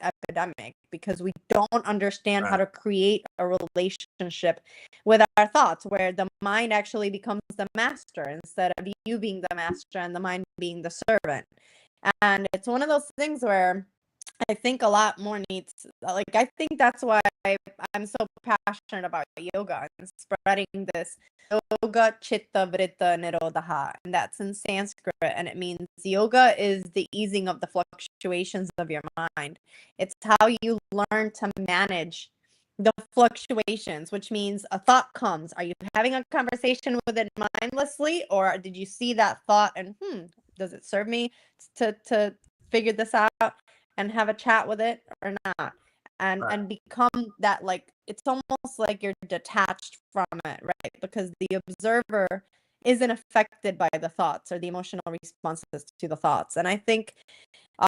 S2: epidemic, because we don't understand how
S1: Right.
S2: to create a relationship with our thoughts where the mind actually becomes the master instead of you being the master and the mind being the servant. And it's one of those things where I think a lot more needs, like, I think that's why I'm so passionate about yoga and spreading this yoga chitta vritta nirodha. And that's in Sanskrit. And it means yoga is the easing of the fluctuations of your mind. It's how you learn to manage the fluctuations, which means a thought comes. Are you having a conversation with it mindlessly, or did you see that thought and, does it serve me to figure this out and have a chat with it or not? And
S1: Right.
S2: and become that, like, it's almost like you're detached from it, right? Because the observer isn't affected by the thoughts or the emotional responses to the thoughts. And I think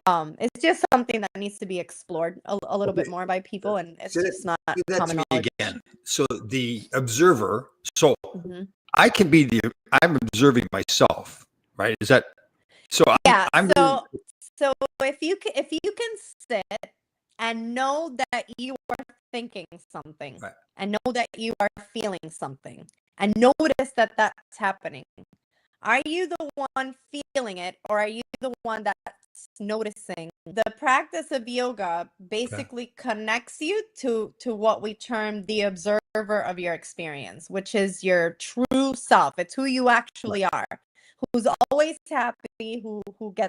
S2: it's just something that needs to be explored a little
S1: Okay.
S2: bit more by people, and it's
S1: Say that,
S2: just not
S1: say that to
S2: common
S1: me
S2: knowledge.
S1: again. So the observer. So
S2: Mhm.
S1: I can be the. I'm observing myself, right? Is that so?
S2: Yeah,
S1: I'm
S2: so if you can sit and know that you are thinking something,
S1: right.
S2: and know that you are feeling something, and notice that that's happening, are you the one feeling it, or are you the one that's noticing? The practice of yoga
S1: Okay.
S2: basically connects you to what we term the observer of your experience, which is your true self. It's who you actually are, who's always happy, who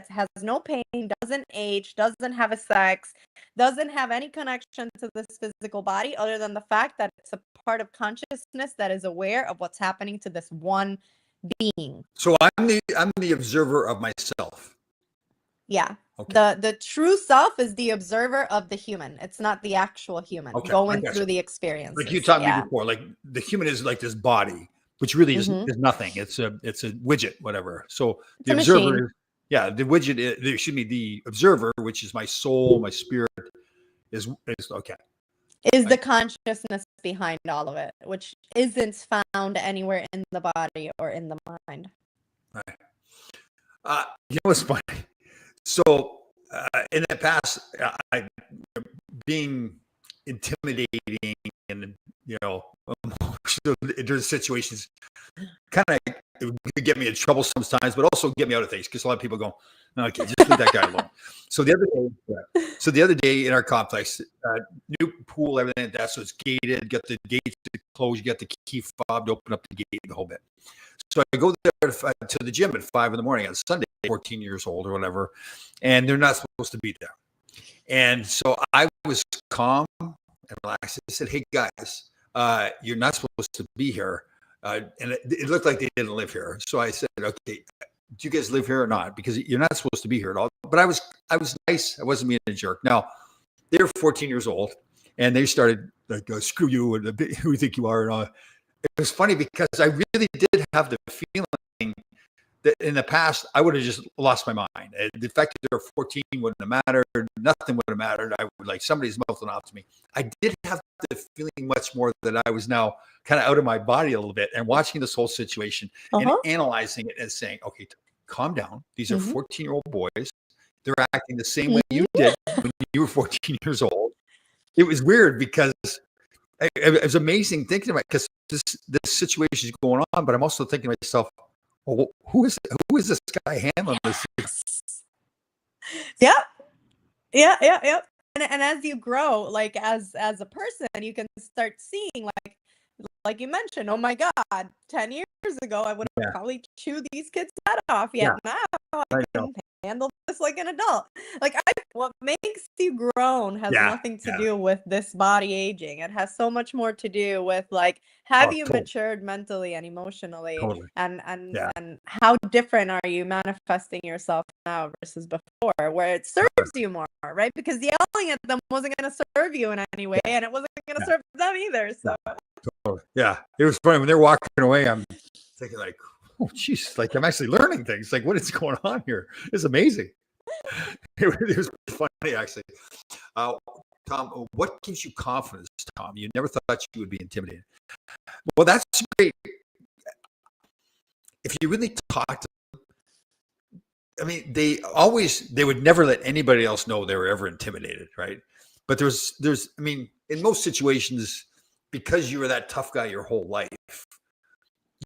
S2: has no pain, doesn't age, doesn't have a sex, doesn't have any connection to this physical body other than the fact that it's a part of consciousness that is aware of what's happening to this one being.
S1: So I'm the observer of myself.
S2: Yeah.
S1: Okay.
S2: The true self is the observer of the human. It's not the actual human
S1: Okay. I
S2: going
S1: got
S2: through
S1: you.
S2: the
S1: Like you
S2: experiences.
S1: taught me
S2: Yeah.
S1: before, like the human is like this body, which really
S2: Hmm.
S1: is nothing. It's a widget, whatever. So
S2: It's
S1: the
S2: a machine.
S1: observer is, yeah, the widget is, there should be the observer, which is my soul, my spirit is okay.
S2: Is
S1: I,
S2: the consciousness behind all of it, which isn't found anywhere in the body or in the mind.
S1: right. You know what's funny? So in the past, I being intimidating and emotional in situations kind of it would get me in trouble sometimes, but also get me out of things because a lot of people go, okay, just leave that guy alone. So the other day in our complex, new pool, everything like that, so it's gated, got the gates closed, you got the key fob to open up the gate, the whole bit. So I go there to the gym at 5 in the morning on Sunday, 14 years old or whatever, and they're not supposed to be there. And so I was calm and relaxed. I said, "Hey guys, you're not supposed to be here." And it looked like they didn't live here. So I said, "Okay, do you guys live here or not? Because you're not supposed to be here at all." But I was nice. I wasn't being a jerk. Now they were 14 years old, and they started like, "Screw you and who you think you are." And it was funny because I really did have the feeling that in the past I would have just lost my mind. The fact that they were 14 wouldn't have mattered. Nothing would have mattered. I would like somebody's mouthing off to me. I did have the feeling much more that I was now kind of out of my body a little bit and watching this whole situation and
S2: Uh-huh.
S1: analyzing it and saying, okay, calm down. These are
S2: Hmm.
S1: 14-year-old boys. They're acting the same way
S2: Hmm.
S1: you did when you were 14 years old. It was weird because it was amazing thinking about it because this situation is going on, but I'm also thinking to myself, well, who is this guy handling this?
S2: Yep. Yeah, yeah, yep. And as you grow, like as a person, you can start seeing like you mentioned, oh my God, 10 years ago I would have
S1: Yeah,
S2: probably chewed these kids' head off. Yet
S1: yeah,
S2: now I
S1: I know.
S2: can handle this like an adult. Like what makes you grown has
S1: Yeah.
S2: nothing to
S1: Yeah.
S2: do with this body aging. It has so much more to do with like, have
S1: Oh,
S2: you
S1: totally.
S2: matured mentally and emotionally,
S1: Totally.
S2: and and
S1: Yeah.
S2: and how different are you manifesting yourself now versus before, where it serves you more, right? Because yelling at them wasn't going to serve you in any way, and it wasn't going to
S1: Yeah.
S2: serve them either. So
S1: Totally. Yeah. It was funny when they're walking away. I'm thinking like, oh, geez, like I'm actually learning things. Like, what is going on here? It's amazing. It was funny, actually. Tom, what gives you confidence, Tom? You never thought you would be intimidated. Well, that's great. If you really talk to them, I mean, they would never let anybody else know they were ever intimidated, right? But I mean, in most situations, because you were that tough guy your whole life,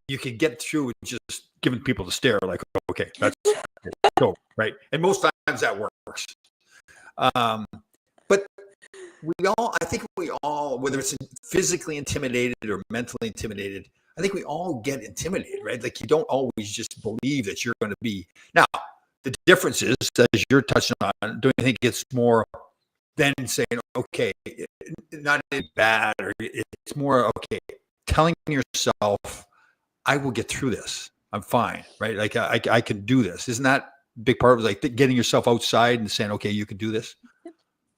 S1: you could get through with just giving people the stare, like, okay, that's go, right? And most times that works. But I think we all, whether it's physically intimidated or mentally intimidated, I think we all get intimidated, right? Like you don't always just believe that you're going to be. Now, the difference is, as you're touching on, do you think it's more than saying, okay, not bad, or it's more, okay, telling yourself, I will get through this. I'm fine, right? Like I can do this. Isn't that a big part of like getting yourself outside and saying, okay, you can do this?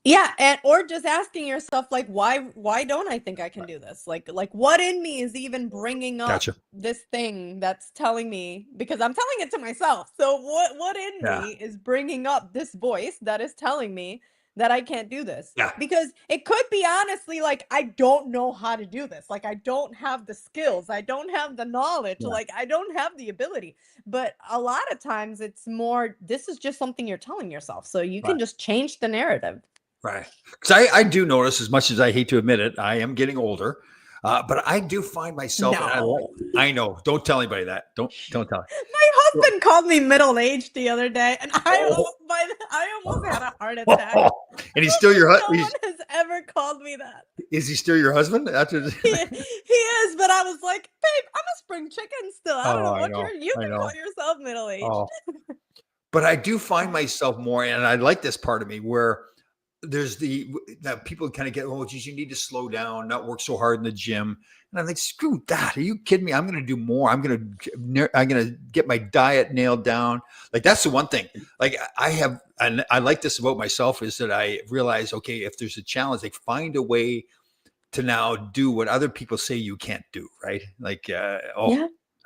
S2: yeah, and or just asking yourself like, why don't I think I can do this? Like what in me is even bringing up
S1: Gotcha.
S2: this thing that's telling me, because I'm telling it to myself. So what in
S1: Yeah.
S2: me is bringing up this voice that is telling me that I can't do this?
S1: Yeah.
S2: Because it could be honestly like, I don't know how to do this. Like I don't have the skills. I don't have the knowledge.
S1: Yeah.
S2: Like I don't have the ability. But a lot of times it's more, this is just something you're telling yourself. So you can
S1: Right.
S2: just change the narrative.
S1: Right. Because I do notice, as much as I hate to admit it, I am getting older. But I do find myself, and
S2: No.
S1: I know, don't tell anybody that. Don't tell.
S2: My husband called me middle-aged the other day, and I almost had a heart attack.
S1: And he's still your
S2: No
S1: husband?
S2: one has ever called me that.
S1: Is he still your husband? After
S2: He is, but I was like, babe, I'm a spring chicken still. I don't know
S1: I
S2: what
S1: know,
S2: you
S1: I
S2: can
S1: know.
S2: call yourself middle-aged.
S1: Oh. But I do find myself more, and I like this part of me where there's that people kind of get, oh, geez, you need to slow down, not work so hard in the gym. And I'm like, screw that. Are you kidding me? I'm going to do more. I'm going to get my diet nailed down. Like, that's the one thing. Like and I like this about myself is that I realize, okay, if there's a challenge, like find a way to now do what other people say you can't do. Right. Like,
S2: Yeah.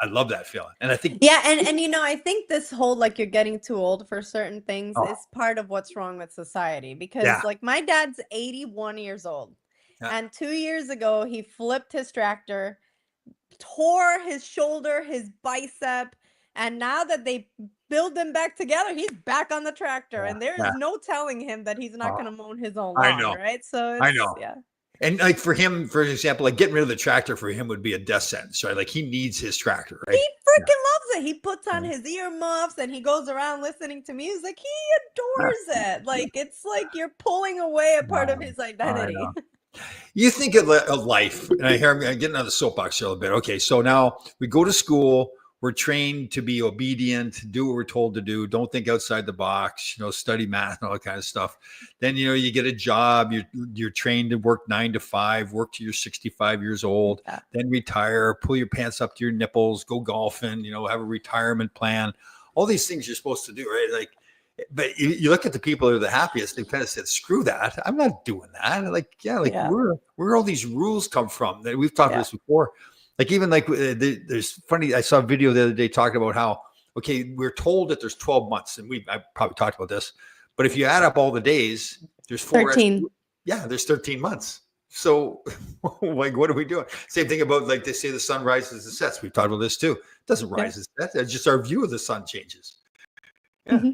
S1: I love that feeling. And I think,
S2: Yeah, and I think this whole like you're getting too old for certain things
S1: Oh.
S2: is part of what's wrong with society, because
S1: Yeah.
S2: like my dad's 81 years old.
S1: Yeah.
S2: And 2 years ago he flipped his tractor, tore his shoulder, his bicep, and now that they build them back together, he's back on the tractor, and there is no telling him that he's not
S1: Oh.
S2: going to mow his own
S1: I
S2: lawn,
S1: know.
S2: right? So
S1: I
S2: it's,
S1: know.
S2: yeah.
S1: And like for him, for example, like getting rid of the tractor for him would be a death sentence, right? Like he needs his tractor, right?
S2: He freaking loves it. He puts on his earmuffs and he goes around listening to music. He adores it. Like it's like you're pulling away a part of his identity.
S1: You think of life, and I'm getting on the soapbox here a little bit. Okay, so now we go to school. We're trained to be obedient, do what we're told to do. Don't think outside the box. Study math and all that kind of stuff. Then you get a job. You're trained to work 9 to 5. Work till you're 65 years old.
S2: Yeah.
S1: Then retire. Pull your pants up to your nipples. Go golfing. Have a retirement plan. All these things you're supposed to do, right? Like, but you look at the people that are the happiest. They kind of said, "Screw that! I'm not doing that." Where all these rules come from? That we've talked about this before. Like even like there's funny. I saw a video the other day talking about how we're told that there's 12 months, and I probably talked about this, but if you add up all the days, there's
S2: 13.
S1: There's 13 months. So like, what are we doing? Same thing about like they say the sun rises and sets. We've talked about this too. It doesn't rise and set. It's just our view of the sun changes. Yeah.
S2: Mm-hmm.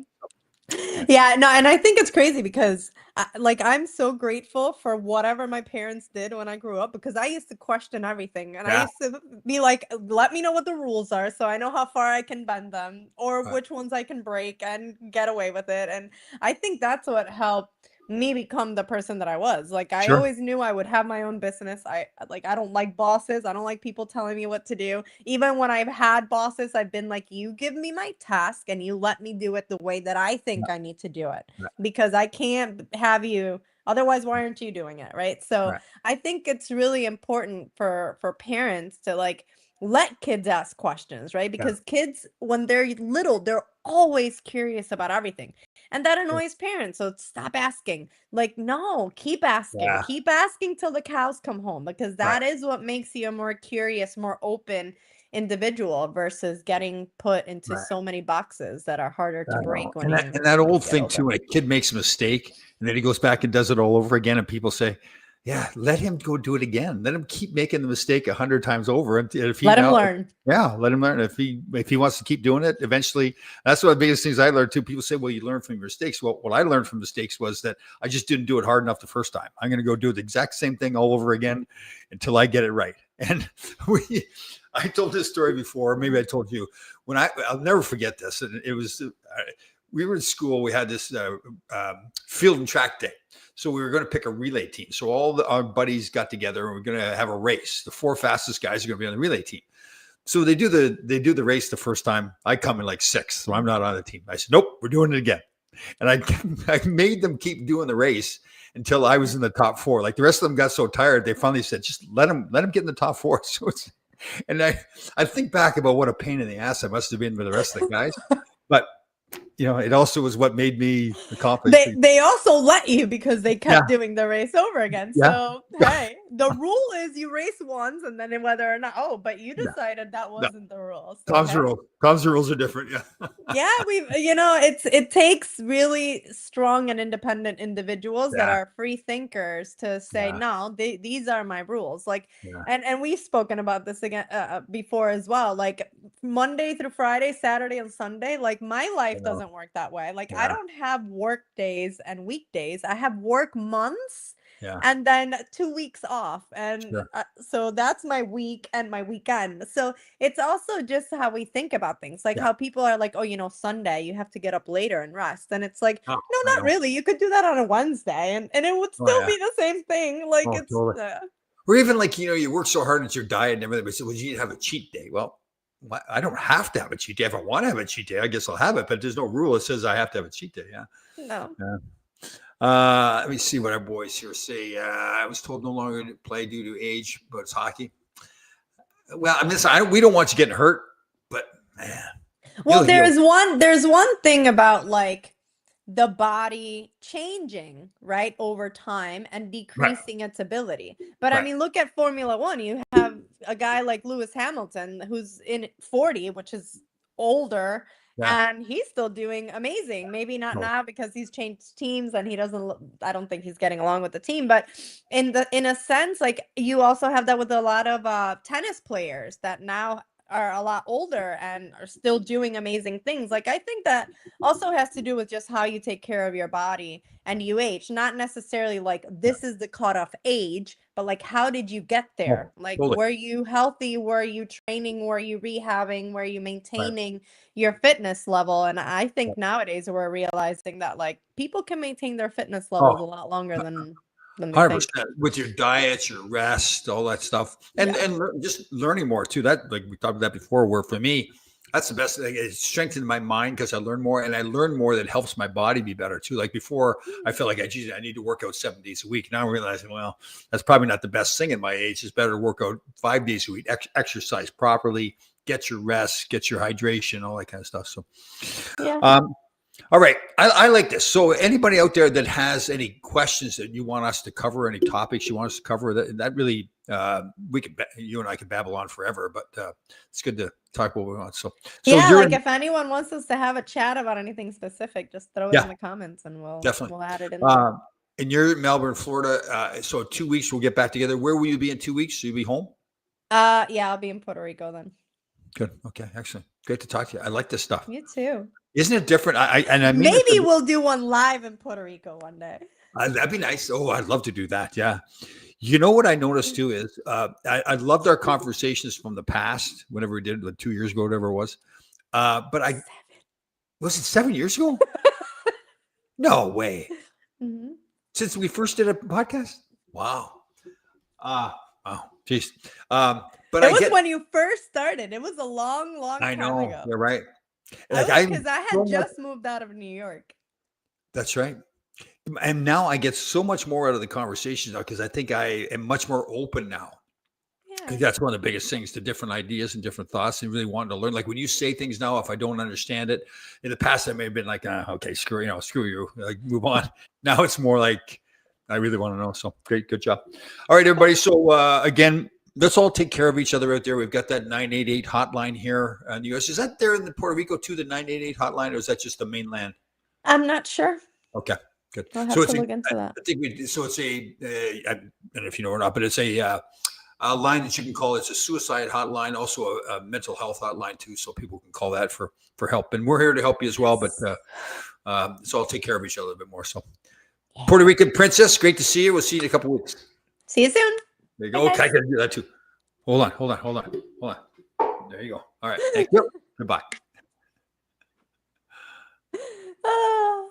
S2: Yeah, no, and I think it's crazy because I'm so grateful for whatever my parents did when I grew up, because I used to question everything, and I used to be like, let me know what the rules are so I know how far I can bend them or which ones I can break and get away with it. And I think that's what helped me become the person that I was. Like I
S1: Sure.
S2: always knew I would have my own business. I don't like bosses. I don't like people telling me what to do. Even when I've had bosses, I've been like, you give me my task and you let me do it the way that I
S1: Yeah,
S2: think I need to do it
S1: right,
S2: because I can't have you otherwise why aren't you doing it, right? So
S1: right.
S2: I think it's really important for parents to like let kids ask questions, right?
S1: Yeah.
S2: Because kids when they're little, they're always curious about everything. And that
S1: Sure.
S2: annoys parents. So stop asking. Like, no, keep asking.
S1: Yeah.
S2: Keep asking till the cows come home because
S1: Right.
S2: that is what makes you a more curious, more open individual versus getting put into
S1: Right.
S2: so many boxes that are harder to
S1: I know.
S2: break when
S1: And that,
S2: you
S1: and that old
S2: get
S1: thing
S2: older.
S1: too, a kid makes a mistake and then he goes back and does it all over again. And people say, yeah, let him go do it again. Let him keep making the mistake 100 times over. And if he
S2: Let him
S1: now,
S2: learn.
S1: yeah, let him learn. If he wants to keep doing it, eventually, that's one of the biggest things I learned too. People say, well, you learn from your mistakes. Well, what I learned from mistakes was that I just didn't do it hard enough the first time. I'm going to go do the exact same thing all over again until I get it right. And I told this story before. Maybe I told you I'll never forget this. And it was, we were in school. We had this field and track day. So we were going to pick a relay team. So our buddies got together and we're going to have a race. The 4 fastest guys are going to be on the relay team. So they do the race the first time. I come in like 6th, so I'm not on the team. I said, nope, we're doing it again. And I made them keep doing the race until I was in the top 4. Like the rest of them got so tired, they finally said, just let them get in the top 4. So and I think back about what a pain in the ass I must have been for the rest of the guys. But it also was what made me accomplish things.
S2: They also let you because they
S1: Yeah,
S2: kept doing the race over again.
S1: yeah,
S2: So hey, the rule is you race once and then whether or not but you
S1: yeah.
S2: decided that
S1: No,
S2: wasn't the rule. So
S1: Tom's
S2: hey.
S1: rules. Tom's rules are different. Yeah,
S2: Yeah, it takes really strong and independent individuals that
S1: yeah,
S2: are free thinkers to say,
S1: yeah,
S2: no, these are my rules. Like,
S1: yeah.
S2: and we've spoken about this again before as well. Like Monday through Friday, Saturday and Sunday, like my
S1: I
S2: life
S1: know.
S2: doesn't work that way. Like I
S1: Yeah,
S2: don't have work days and weekdays. I have work months
S1: yeah,
S2: and then 2 weeks off. And
S1: sure.
S2: so that's my week and my weekend. So it's also just how we think about things, like
S1: Yeah.
S2: how people are like, oh, Sunday, you have to get up later and rest. And it's like,
S1: Oh,
S2: no,
S1: I
S2: not
S1: know.
S2: really. You could do that on a Wednesday and it would
S1: Oh
S2: still
S1: yeah.
S2: be the same thing. Like
S1: Oh,
S2: it's,
S1: totally. Or even like, you work so hard at your diet and everything, but so, well, you need to have a cheat day. Well, I don't have to have a cheat day. If I want to have a cheat day, I guess I'll have it, but there's no rule that says I have to have a cheat day. Yeah.
S2: no.
S1: Yeah. Let me see what our boys here say. I was told no longer to play due to age, but it's hockey. Well, I mean, we don't want you getting hurt, but man,
S2: Well,
S1: you'll heal.
S2: there's one thing about like the body changing, right, over time and
S1: Right.
S2: decreasing its ability. But I
S1: Right.
S2: mean, look at Formula One. You have a guy like Lewis Hamilton who's in 40, which is older,
S1: Yeah.
S2: and he's still doing amazing. Maybe not
S1: No.
S2: now because he's changed teams and he doesn't I don't think he's getting along with the team, but in a sense, like you also have that with a lot of tennis players that now are a lot older and are still doing amazing things. Like I think that also has to do with just how you take care of your body and you age, not necessarily like
S1: Yeah.
S2: this is the cutoff age, but like how did you get there?
S1: Oh,
S2: Like
S1: totally.
S2: were you healthy? Were you training? Were you rehabbing? Were you
S1: Right.
S2: maintaining your fitness level? And I
S1: Right.
S2: think nowadays we're realizing that like people can maintain their fitness levels
S1: Oh,
S2: a lot longer than we think.
S1: 100% with your diet, your rest, all that stuff, and
S2: Yeah.
S1: just learning more too. That like we talked about that before. Where for me, that's the best thing. It strengthened my mind because I learn more, and I learn more that helps my body be better too. Like before, I felt like I need to work out 7 days a week. Now I'm realizing, well, that's probably not the best thing in my age. It's better to work out 5 days a week, exercise properly, get your rest, get your hydration, all that kind of stuff. So,
S2: Yeah.
S1: all right. I like this. So anybody out there that has any questions that you want us to cover, any topics you want us to cover, that really, you and I could babble on forever, but it's good to talk what we want. So
S2: Yeah,
S1: you're
S2: like
S1: in,
S2: if anyone wants us to have a chat about anything specific, just throw it in
S1: yeah,
S2: the comments and
S1: definitely.
S2: we'll add it in there.
S1: And you're in Melbourne, Florida. So 2 weeks, we'll get back together. Where will you be in 2 weeks? You'll be home?
S2: Yeah, I'll be in Puerto Rico then.
S1: Good. Okay. Excellent. Great to talk to you. I like this stuff.
S2: You too.
S1: Isn't it different? I mean,
S2: Maybe we'll do one live in Puerto Rico one day.
S1: that'd be nice. Oh, I'd love to do that. Yeah. You know what I noticed too is I loved our conversations from the past, whenever we did it, like 2 years ago, whatever it was. But was it 7 years ago? No way.
S2: Mhm.
S1: since we first did a podcast. Wow. Wow. Jeez. But
S2: It was when you first started. It was a long, long
S1: I
S2: time
S1: know
S2: ago.
S1: you're right.
S2: Because I had just moved out of New York.
S1: That's right. And now I get so much more out of the conversation now because I think I am much more open now. I think
S2: Yeah.
S1: that's one of the biggest things to different ideas and different thoughts and really wanting to learn. Like when you say things now, if I don't understand it, in the past I may have been like, okay, screw you, like move on. Now it's more like I really want to know. So great, good job. All right, everybody. So again, let's all take care of each other out there. We've got that 988 hotline here in the US. Is that there in the Puerto Rico too, the 988 hotline, or is that just the mainland?
S2: I'm not sure.
S1: Okay, good.
S2: I'll have
S1: So
S2: to look into that.
S1: I think so it's I don't know if you know or not, but it's a line that you can call. It's a suicide hotline, also a mental health hotline too, so people can call that for help. And we're here to help you as well. But so I'll take care of each other a little bit more. So, Puerto Rican princess, great to see you. We'll see you in a couple of weeks.
S2: See you soon.
S1: There you go. Okay, I can do that too. Hold on. There you go. All right. Thank you. Goodbye.
S2: Ah.